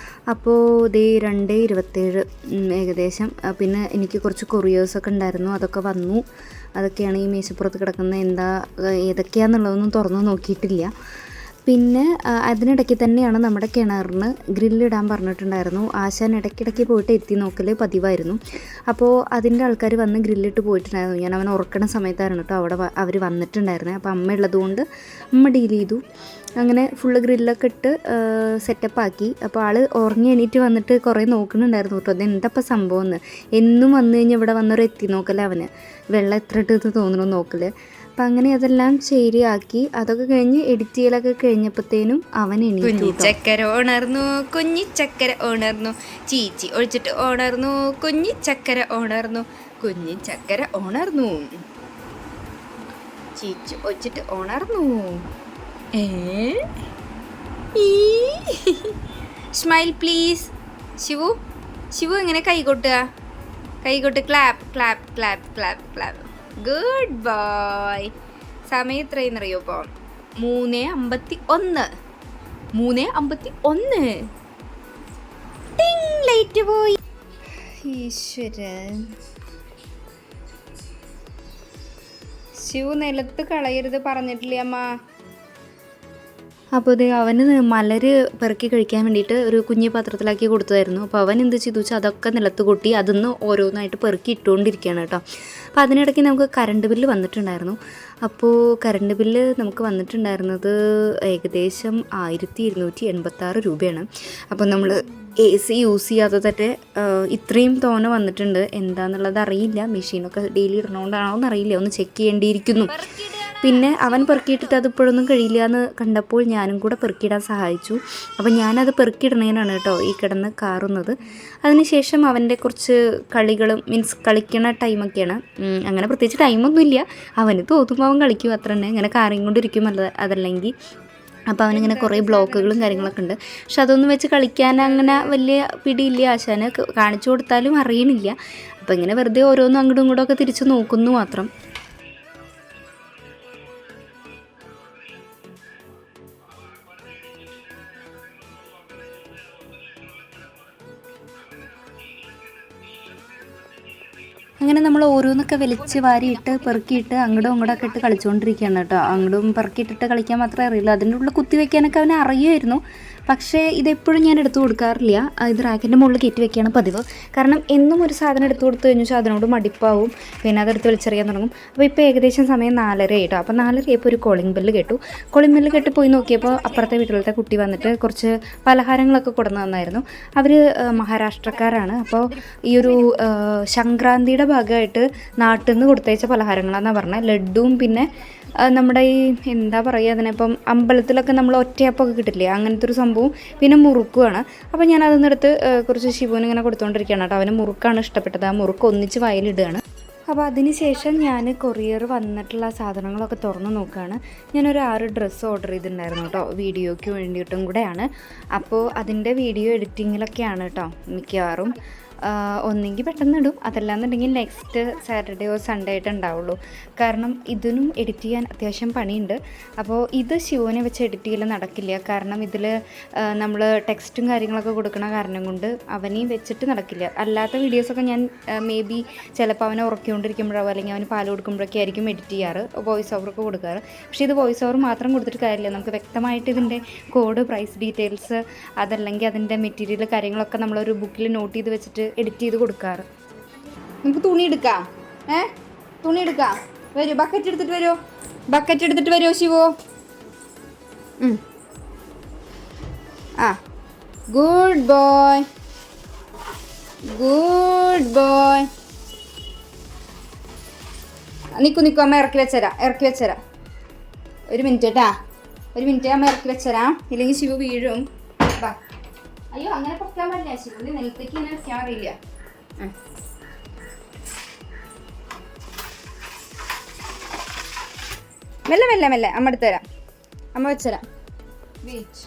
അപ്പോൾ ഇതേ 2:27 ഏകദേശം. പിന്നെ എനിക്ക് കുറച്ച് കൊറിയേഴ്സൊക്കെ ഉണ്ടായിരുന്നു, അതൊക്കെ വന്നു. അതൊക്കെയാണ് ഈ മേശപ്പുറത്ത് കിടക്കുന്ന. ഏതൊക്കെയാണെന്നുള്ളതൊന്നും തുറന്ന് നോക്കിയിട്ടില്ല. പിന്നെ അതിനിടയ്ക്ക് തന്നെയാണ് നമ്മുടെ കിണറിന് ഗ്രില്ലിടാൻ പറഞ്ഞിട്ടുണ്ടായിരുന്നു. ആശാൻ ഇടയ്ക്കിടയ്ക്ക് പോയിട്ട് എത്തി നോക്കൽ പതിവായിരുന്നു. അപ്പോൾ അതിൻ്റെ ആൾക്കാർ വന്ന് ഗ്രില്ലിട്ട് പോയിട്ടുണ്ടായിരുന്നു. ഞാൻ അവൻ ഉറക്കണ സമയത്തായിരുന്നു കേട്ടോ അവിടെ അവർ വന്നിട്ടുണ്ടായിരുന്നത്. അപ്പോൾ അമ്മ ഉള്ളതുകൊണ്ട് അമ്മ ഡീൽ ചെയ്തു. അങ്ങനെ ഫുള്ള് ഗ്രില്ലൊക്കെ ഇട്ട് സെറ്റപ്പാക്കി. അപ്പോൾ ആൾ ഉറങ്ങി എണീറ്റ് വന്നിട്ട് കുറേ നോക്കുന്നുണ്ടായിരുന്നു കേട്ടോ. അതെന്തപ്പോൾ സംഭവം എന്ന്. എന്നും വന്നു കഴിഞ്ഞാൽ ഇവിടെ വന്നൊരു എത്തി നോക്കൽ അവന്. വെള്ളം എത്ര ഇട്ടെന്ന് തോന്നണു നോക്കൽ. അപ്പം അങ്ങനെ അതെല്ലാം ശരിയാക്കി. അതൊക്കെ കഴിഞ്ഞ് എഡിറ്റ് ചെയ്യലൊക്കെ കഴിഞ്ഞപ്പോഴത്തേനും അവൻ എണീറ്റു. ചക്കര ഉണർന്നു, കുഞ്ഞിച്ചക്കര ഉണർന്നു, ചീച്ചി ഒഴിച്ചിട്ട് ഉണർന്നു, കുഞ്ഞിച്ചക്കര ഉണർന്നു, കുഞ്ഞിച്ചക്കര ഉണർന്നു, ചീച്ചി ഒഴിച്ചിട്ട് ഉണർന്നു. Smile please. ശിവു ശിവു എങ്ങനെ കൈകൊട്ടുക? കൈകൊട്ട്. Clap clap clap clap clap. Good boy. സമയം എത്രയെന്നറിയോ? ഇപ്പോൾ 3:51. 3:51. ടിങ് ലൈറ്റ് പോയി. ഈശ്വരൻ. ശിവു നിലത്ത് കളയരുത് പറഞ്ഞിട്ടില്ലേ അമ്മ? അപ്പോൾ ഇത് അവന് മലര് പെറുക്കി കഴിക്കാൻ വേണ്ടിയിട്ട് ഒരു കുഞ്ഞു പാത്രത്തിലാക്കി കൊടുത്തതായിരുന്നു. അപ്പോൾ അവൻ എന്ത് ചെയ്തു വെച്ചാൽ അതൊക്കെ നിലത്ത് കൊട്ടി അതിന്ന് ഓരോന്നായിട്ട് പെറുക്കി ഇട്ടുകൊണ്ടിരിക്കുകയാണ് കേട്ടോ. അപ്പോൾ അതിനിടയ്ക്ക് നമുക്ക് കറണ്ട് ബില്ല് വന്നിട്ടുണ്ടായിരുന്നു. അപ്പോൾ കറണ്ട് ബില്ല് നമുക്ക് വന്നിട്ടുണ്ടായിരുന്നത് ഏകദേശം 1286 രൂപയാണ്. അപ്പോൾ നമ്മൾ AC യൂസ് ചെയ്യാതെ തന്നെ ഇത്രയും തോനെ വന്നിട്ടുണ്ട്. എന്താണെന്നുള്ളത് അറിയില്ല. മെഷീനൊക്കെ ഡെയിലി ഇടണോണ്ടാണോ എന്നറിയില്ല. ഒന്ന് ചെക്ക് ചെയ്യേണ്ടിയിരിക്കുന്നു. പിന്നെ അവൻ പെറുക്കിയിട്ടിട്ട് അത് ഇപ്പോഴൊന്നും കഴിയില്ല എന്ന് കണ്ടപ്പോൾ ഞാനും കൂടെ പെറുക്കിയിടാൻ സഹായിച്ചു. അപ്പോൾ ഞാനത് പെറുക്കിയിടണേനാണ് കേട്ടോ ഈ കിടന്ന് കാറുന്നത്. അതിനുശേഷം അവൻ്റെ കുറച്ച് കളികളും കളിക്കണ ടൈമൊക്കെയാണ്. അങ്ങനെ പ്രത്യേകിച്ച് ടൈമൊന്നുമില്ല. അവന് തോന്നുമ്പോൾ അവൻ കളിക്കും, അത്ര തന്നെ. ഇങ്ങനെ കാറിക്കൊണ്ടിരിക്കും. അതല്ലെങ്കിൽ അപ്പോൾ അവനിങ്ങനെ കുറേ ബ്ലോക്കുകളും കാര്യങ്ങളൊക്കെ ഉണ്ട്. പക്ഷെ അതൊന്നും വെച്ച് കളിക്കാൻ അങ്ങനെ വലിയ പിടിയില്ല. ആശാന് കാണിച്ചു കൊടുത്താലും അറിയണില്ല. അപ്പോൾ ഇങ്ങനെ വെറുതെ ഓരോന്നും അങ്ങോട്ടും ഇങ്ങോട്ടും ഒക്കെ തിരിച്ച് നോക്കുന്നു മാത്രം. അങ്ങനെ നമ്മൾ ഓരോന്നൊക്കെ വലിച്ച് വാരിയിട്ട് പെറുക്കിയിട്ട് അങ്ങോട്ടും ഇങ്ങോട്ടൊക്കെ ഇട്ട് കളിച്ചുകൊണ്ടിരിക്കുകയാണ് കേട്ടോ. അങ്ങോട്ടും പെറുക്കിയിട്ടിട്ട് കളിക്കാൻ മാത്രമേ അറിയില്ല. അതിൻ്റെ ഉള്ളിൽ കുത്തി വെക്കാനൊക്കെ അവനെ അറിയുമായിരുന്നു. പക്ഷേ ഇതെപ്പോഴും ഞാൻ എടുത്തു കൊടുക്കാറില്ല. ഇത് റാക്കിൻ്റെ മുകളിൽ കയറ്റി വെക്കുകയാണ് പതിവ്. കാരണം എന്നും ഒരു സാധനം എടുത്തു കൊടുത്തു കഴിഞ്ഞാൽ അതിനോട് മടിപ്പാവും. പിന്നെ അതെടുത്ത് വലിച്ചെറിയാൻ തുടങ്ങും. അപ്പോൾ ഇപ്പോൾ ഏകദേശം സമയം 4:30 കേട്ടോ. അപ്പോൾ 4:30 ആയപ്പോൾ ഒരു കോളിംഗ് ബെല്ല് കേട്ടു. കോളിംഗ് ബെല്ല് കേട്ട് പോയി നോക്കിയപ്പോൾ അപ്പുറത്തെ വീട്ടിലത്തെ കുട്ടി വന്നിട്ട് കുറച്ച് പലഹാരങ്ങളൊക്കെ കൊടുന്നു തന്നായിരുന്നു. അവർ മഹാരാഷ്ട്രക്കാരാണ്. അപ്പോൾ ഈ ഒരു സംക്രാന്തിയുടെ ഭാഗമായിട്ട് നാട്ടിൽ നിന്ന് കൊടുത്തയച്ച പലഹാരങ്ങളാണെന്നാണ് പറഞ്ഞത്. ലഡ്ഡുവും പിന്നെ നമ്മുടെ ഈ എന്താ പറയുക അതിനിപ്പം അമ്പലത്തിലൊക്കെ നമ്മൾ ഒറ്റയപ്പമൊക്കെ കിട്ടില്ലേ, അങ്ങനത്തെ ഒരു സംഭവം. പിന്നെ മുറുക്കുമാണ്. അപ്പോൾ ഞാൻ അതൊന്നെടുത്ത് കുറച്ച് ശിവുവിന് ഇങ്ങനെ കൊടുത്തുകൊണ്ടിരിക്കുകയാണ് കേട്ടോ. അവന് മുറുക്കാണ് ഇഷ്ടപ്പെട്ടത്. ആ മുറുക്ക് ഒന്നിച്ച് വയലിടുകയാണ്. അപ്പോൾ അതിന് ശേഷം ഞാൻ കൊറിയർ വന്നിട്ടുള്ള സാധനങ്ങളൊക്കെ തുറന്ന് നോക്കുകയാണ്. ഞാനൊരു 6 ഡ്രസ്സ് ഓർഡർ ചെയ്തിട്ടുണ്ടായിരുന്നു കേട്ടോ, വീഡിയോയ്ക്ക് വേണ്ടിയിട്ടും കൂടെയാണ്. അപ്പോൾ അതിൻ്റെ വീഡിയോ എഡിറ്റിങ്ങിലൊക്കെയാണ് കേട്ടോ മിക്കവാറും. ഒന്നെങ്കിൽ പെട്ടെന്ന് ഇടും, അതല്ലാന്നുണ്ടെങ്കിൽ നെക്സ്റ്റ് സാറ്റർഡേയോ സൺഡേ ആയിട്ട് ഉണ്ടാവുള്ളൂ. കാരണം ഇതിനും എഡിറ്റ് ചെയ്യാൻ അത്യാവശ്യം പണിയുണ്ട്. അപ്പോൾ ഇത് ശിവനെ വെച്ച് എഡിറ്റ് ചെയ്യൽ നടക്കില്ല. കാരണം ഇതിൽ നമ്മൾ ടെക്സ്റ്റും കാര്യങ്ങളൊക്കെ കൊടുക്കണ കാരണം കൊണ്ട് അവനെയും വെച്ചിട്ട് നടക്കില്ല. അല്ലാത്ത വീഡിയോസൊക്കെ ഞാൻ മേ ബി ചിലപ്പോൾ അവനെ ഉറക്കിക്കൊണ്ടിരിക്കുമ്പോഴോ അല്ലെങ്കിൽ അവന് പാൽ കൊടുക്കുമ്പോഴൊക്കെ ആയിരിക്കും എഡിറ്റ് ചെയ്യാറ്, വോയിസ് ഓവറൊക്കെ കൊടുക്കാറ്. പക്ഷേ ഇത് വോയിസ് ഓവർ മാത്രം കൊടുത്തിട്ട് കാര്യമില്ല. നമുക്ക് വ്യക്തമായിട്ട് ഇതിൻ്റെ കോഡ്, പ്രൈസ് ഡീറ്റെയിൽസ്, അതല്ലെങ്കിൽ അതിൻ്റെ മെറ്റീരിയൽ കാര്യങ്ങളൊക്കെ നമ്മളൊരു ബുക്കിൽ നോട്ട് ചെയ്ത് വെച്ചിട്ട് എഡിറ്റ് ചെയ്ത് കൊടുക്കാറ്. നമുക്ക് തുണി എടുക്കാം. തുണി എടുക്കാം. വരൂ, ബക്കറ്റ് എടുത്തിട്ട് വരുമോ? ബക്കറ്റ് എടുത്തിട്ട് വരുമോ ശിവോ? ആ, ഗുഡ് ബോയ്, ഗുഡ് ബോയ്. നിൽക്കൂ, അമ്മ ഇറക്കി വെച്ചരാം. ഒരു മിനിറ്റ് കേട്ടാ, ഒരു മിനിറ്റ്, അമ്മ ഇറക്കി വെച്ചരാം. ഇല്ലെങ്കിൽ ശിവ വീഴും. ബാ. അയ്യോ, അങ്ങനെ പൊക്കാൻ പാടില്ല. ശിവന് നിലത്തേക്ക് ഇങ്ങനെ വെക്കാൻ അറിയില്ല. മെല്ലെ അമ്മ എടുത്ത് തരാം. അമ്മ വെച്ചരാം. വെച്ചു.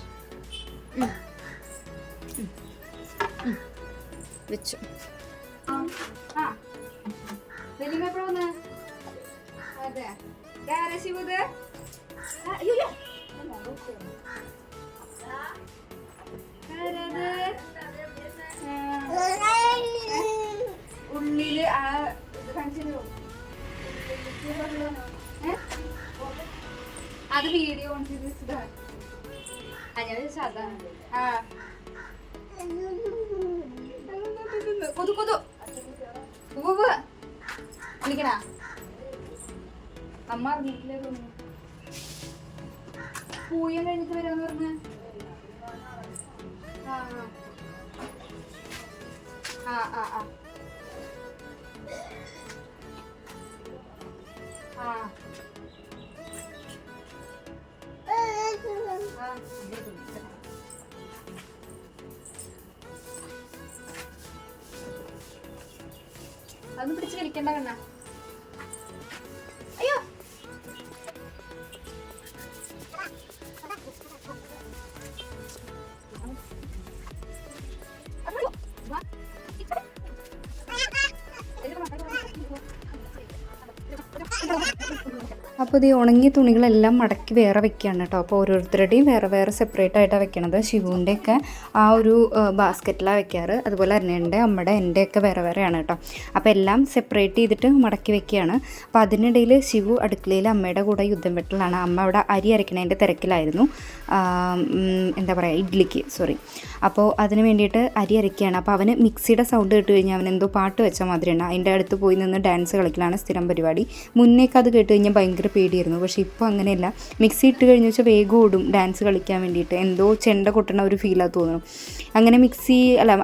വലിയ എപ്പോഴാ വന്ന്? അതെ, ശിവത് ഉള്ളില് ആ ഇത് കാണിച്ചു. അത് വീഡിയോ ഓൺ ചെയ്ത് വെച്ചതാണ്. ഞാൻ അതാണ്. ആ, കൊതു വിളിക്കണ അമ്മ അറിഞ്ഞിട്ടില്ലേ തോന്നുന്നു. പൂയം കഴിഞ്ഞിട്ട് വരാന്ന് പറഞ്ഞ. അതൊന്നും പിടിച്ച് വലിക്കണ്ട കണ്ണ. അയ്യോ, അപ്പോൾ ഇത് ഉണങ്ങിയ തുണികളെല്ലാം മടക്കി വേറെ വെക്കുകയാണ് കേട്ടോ. അപ്പോൾ ഓരോരുത്തരുടെയും വേറെ വേറെ സെപ്പറേറ്റ് ആയിട്ടാണ് വെക്കണത്. ശിവുവിൻ്റെയൊക്കെ ആ ഒരു ബാസ്ക്കറ്റിലാണ് വെക്കാറ്. അതുപോലെ അരുണേൻ്റെ, അമ്മയുടെ, എൻ്റെയൊക്കെ വേറെ വേറെയാണ് കേട്ടോ. അപ്പോൾ എല്ലാം സെപ്പറേറ്റ് ചെയ്തിട്ട് മടക്കി വെക്കുകയാണ്. അപ്പോൾ അതിനിടയിൽ ശിവു അടുക്കളയിൽ അമ്മയുടെ കൂടെ യുദ്ധം വെട്ടലാണ്. അമ്മ അവിടെ അരി അരയ്ക്കണതിൻ്റെ തിരക്കിലായിരുന്നു. എന്താ പറയുക, ഇഡ്ഡലിക്ക് അപ്പോൾ അതിന് വേണ്ടിയിട്ട് അരി അരയ്ക്കുകയാണ്. അപ്പോൾ അവന് മിക്സിയുടെ സൗണ്ട് കേട്ട് കഴിഞ്ഞാൽ അവൻ എന്തോ പാട്ട് വെച്ച മാതിരിയാണ്. അതിൻ്റെ അടുത്ത് പോയി നിന്ന് ഡാൻസ് കളിക്കലാണ് സ്ഥിരം പരിപാടി. മുന്നേക്ക് അത് കേട്ട് കഴിഞ്ഞാൽ ഭയങ്കര പേടിയായിരുന്നു. പക്ഷേ ഇപ്പോൾ അങ്ങനെയല്ല. മിക്സി ഇട്ട് കഴിഞ്ഞ് വെച്ചാൽ വേഗം ഓടും ഡാൻസ് കളിക്കാൻ വേണ്ടിയിട്ട്. എന്തോ ചെണ്ട കൊട്ടണ ഒരു ഫീലാണ് തോന്നുന്നു. അങ്ങനെ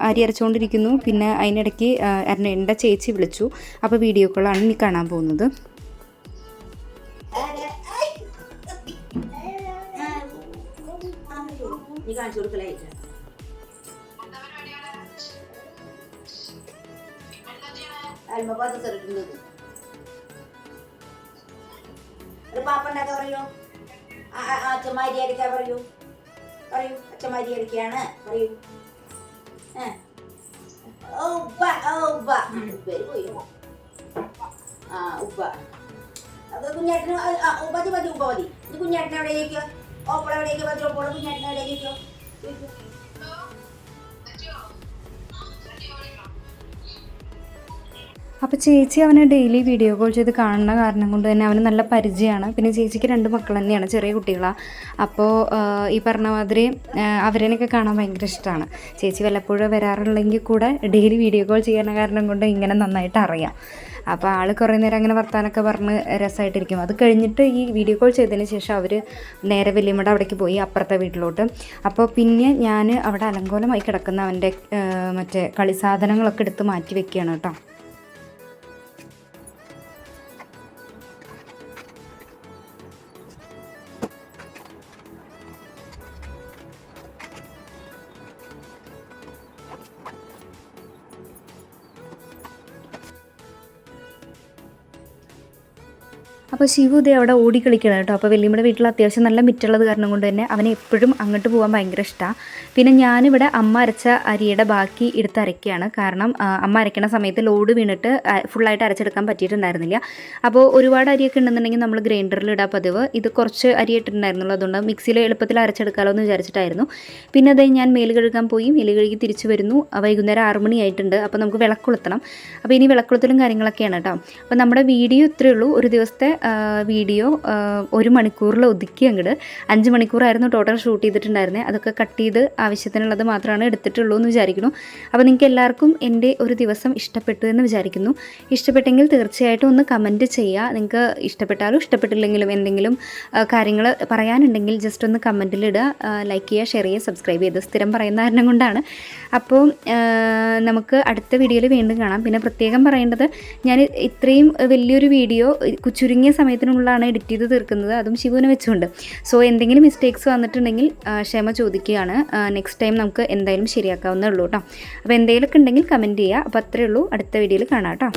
അരി അരച്ചുകൊണ്ടിരിക്കുന്നു. പിന്നെ അതിനിടയ്ക്ക് എൻ്റെ ചേച്ചി വിളിച്ചു. അപ്പോൾ വീഡിയോ കോളാണ് ഇനി കാണാൻ പോകുന്നത്. പാപ്പുണ്ടാക്കാൻ പറയൂ. അച്ഛന്മാരി അടിക്കാൻ പറയൂ. അച്ഛന്മാരി അടിക്കാണ് പറയൂ. ഉപ്പ അത് കുഞ്ഞേട്ടന് മതി. ഉപ്പ മതി. ഇത് കുഞ്ഞേട്ടനെ എവിടേക്കോ, ഓപ്പള എവിടേക്കോ, പതിരോപ്പോളെ കുഞ്ഞേട്ടനെ എവിടേക്കോ. അപ്പോൾ ചേച്ചി അവനെ ഡെയിലി വീഡിയോ കോൾ ചെയ്ത് കാണുന്ന കാരണം കൊണ്ട് തന്നെ അവന് നല്ല പരിചയമാണ്. പിന്നെ ചേച്ചിക്ക് 2 മക്കൾ തന്നെയാണ്, ചെറിയ കുട്ടികളാണ്. അപ്പോൾ ഈ പറഞ്ഞ മാതിരി അവരെയൊക്കെ കാണാൻ ഭയങ്കര ഇഷ്ടമാണ്. ചേച്ചി വല്ലപ്പോഴും വരാറുള്ളെങ്കിൽ കൂടെ ഡെയിലി വീഡിയോ കോൾ ചെയ്യുന്ന കാരണം കൊണ്ട് ഇങ്ങനെ നന്നായിട്ട് അറിയാം. അപ്പോൾ ആൾ കുറേ നേരം അങ്ങനെ വർത്താനൊക്കെ പറഞ്ഞ് രസമായിട്ടിരിക്കും. അത് കഴിഞ്ഞിട്ട് ഈ വീഡിയോ കോൾ ചെയ്തതിന് ശേഷം അവർ നേരെ വലിയമ്മയുടെ അവിടേക്ക് പോയി, അപ്പുറത്തെ വീട്ടിലോട്ട്. അപ്പോൾ പിന്നെ ഞാൻ അവിടെ അലങ്കോലമായി കിടക്കുന്ന അവൻ്റെ മറ്റേ കളി സാധനങ്ങളൊക്കെ എടുത്ത് മാറ്റി വെക്കുകയാണ് കേട്ടോ. അപ്പോൾ ശിവു ഇതേ അവിടെ ഓടി കളിക്കണം കേട്ടോ. അപ്പോൾ വല്യമ്മയുടെ വീട്ടിൽ അത്യാവശ്യം നല്ല മിറ്റുള്ളത് കാരണം കൊണ്ട് തന്നെ അവനെ എപ്പോഴും അങ്ങോട്ട് പോകാൻ ഭയങ്കര ഇഷ്ടമാണ്. പിന്നെ ഞാനിവിടെ അമ്മ അരച്ച അരിയുടെ ബാക്കി എടുത്ത് അരയ്ക്കുകയാണ്. കാരണം അമ്മ അരയ്ക്കണ സമയത്ത് ലോഡ് വീണിട്ട് ഫുള്ളായിട്ട് അരച്ചെടുക്കാൻ പറ്റിയിട്ടുണ്ടായിരുന്നില്ല. അപ്പോൾ ഒരുപാട് അരിയൊക്കെ ഉണ്ടെന്നുണ്ടെങ്കിൽ നമ്മൾ ഗ്രൈൻഡറിൽ ഇടാൻ പതിവ്. ഇത് കുറച്ച് അരി ഇട്ടിട്ടുണ്ടായിരുന്നുള്ളൂ, അതുകൊണ്ട് മിക്സിയിൽ എളുപ്പത്തിൽ അരച്ചെടുക്കാമല്ലോ എന്ന് വിചാരിച്ചിട്ടായിരുന്നു. പിന്നെ അതേ ഞാൻ മേല് കഴുകാൻ പോയി, മേല് കഴുകി തിരിച്ചു വരുന്നു. വൈകുന്നേരം 6 മണിയായിട്ടുണ്ട്. അപ്പോൾ നമുക്ക് വിളക്കൊളുത്തണം. അപ്പോൾ ഇനി വിളക്കൊളുത്തലും കാര്യങ്ങളൊക്കെയാണ് കേട്ടോ. അപ്പോൾ നമ്മുടെ വീഡിയോ ഇത്രയേ ഉള്ളൂ. ഒരു ദിവസത്തെ വീഡിയോ 1 മണിക്കൂറിൽ ഒതുക്കി അങ്ങോട്ട് 5 മണിക്കൂറായിരുന്നു ടോട്ടൽ ഷൂട്ട് ചെയ്തിട്ടുണ്ടായിരുന്നത്. അതൊക്കെ കട്ട് ചെയ്ത് ആവശ്യത്തിനുള്ളത് മാത്രമാണ് എടുത്തിട്ടുള്ളൂ എന്ന് വിചാരിക്കുന്നു. അപ്പോൾ നിങ്ങൾക്ക് എല്ലാവർക്കും എൻ്റെ ഒരു ദിവസം ഇഷ്ടപ്പെട്ടു എന്ന് വിചാരിക്കുന്നു. ഇഷ്ടപ്പെട്ടെങ്കിൽ തീർച്ചയായിട്ടും ഒന്ന് കമൻറ്റ് ചെയ്യുക. നിങ്ങൾക്ക് ഇഷ്ടപ്പെട്ടാലും ഇഷ്ടപ്പെട്ടില്ലെങ്കിലും എന്തെങ്കിലും കാര്യങ്ങൾ പറയാനുണ്ടെങ്കിൽ ജസ്റ്റ് ഒന്ന് കമൻറ്റിലിടുക. ലൈക്ക് ചെയ്യുക, ഷെയർ ചെയ്യുക, സബ്സ്ക്രൈബ് ചെയ്ത് സ്ഥിരം പറയുന്ന കാരണം കൊണ്ടാണ്. അപ്പോൾ നമുക്ക് അടുത്ത വീഡിയോയിൽ വീണ്ടും കാണാം. പിന്നെ പ്രത്യേകം പറയേണ്ടത്, ഞാൻ ഇത്രയും വലിയൊരു വീഡിയോ ചുരുങ്ങിയ സമയത്തിനുള്ളിലാണ് എഡിറ്റ് ചെയ്ത് തീർക്കുന്നത്, അതും ശിവുവിനെ വെച്ചുകൊണ്ട്. സോ എന്തെങ്കിലും മിസ്റ്റേക്സ് വന്നിട്ടുണ്ടെങ്കിൽ ക്ഷമ ചോദിക്കുകയാണ്. നെക്സ്റ്റ് ടൈം നമുക്ക് എന്തായാലും ശരിയാക്കാവുന്നേ ഉള്ളൂ കേട്ടോ. അപ്പോൾ എന്തെങ്കിലുമൊക്കെ ഉണ്ടെങ്കിൽ കമൻറ്റ് ചെയ്യുക. അപ്പോൾ അത്രയേ ഉള്ളൂ. അടുത്ത വീഡിയോയിൽ കാണാം കേട്ടോ.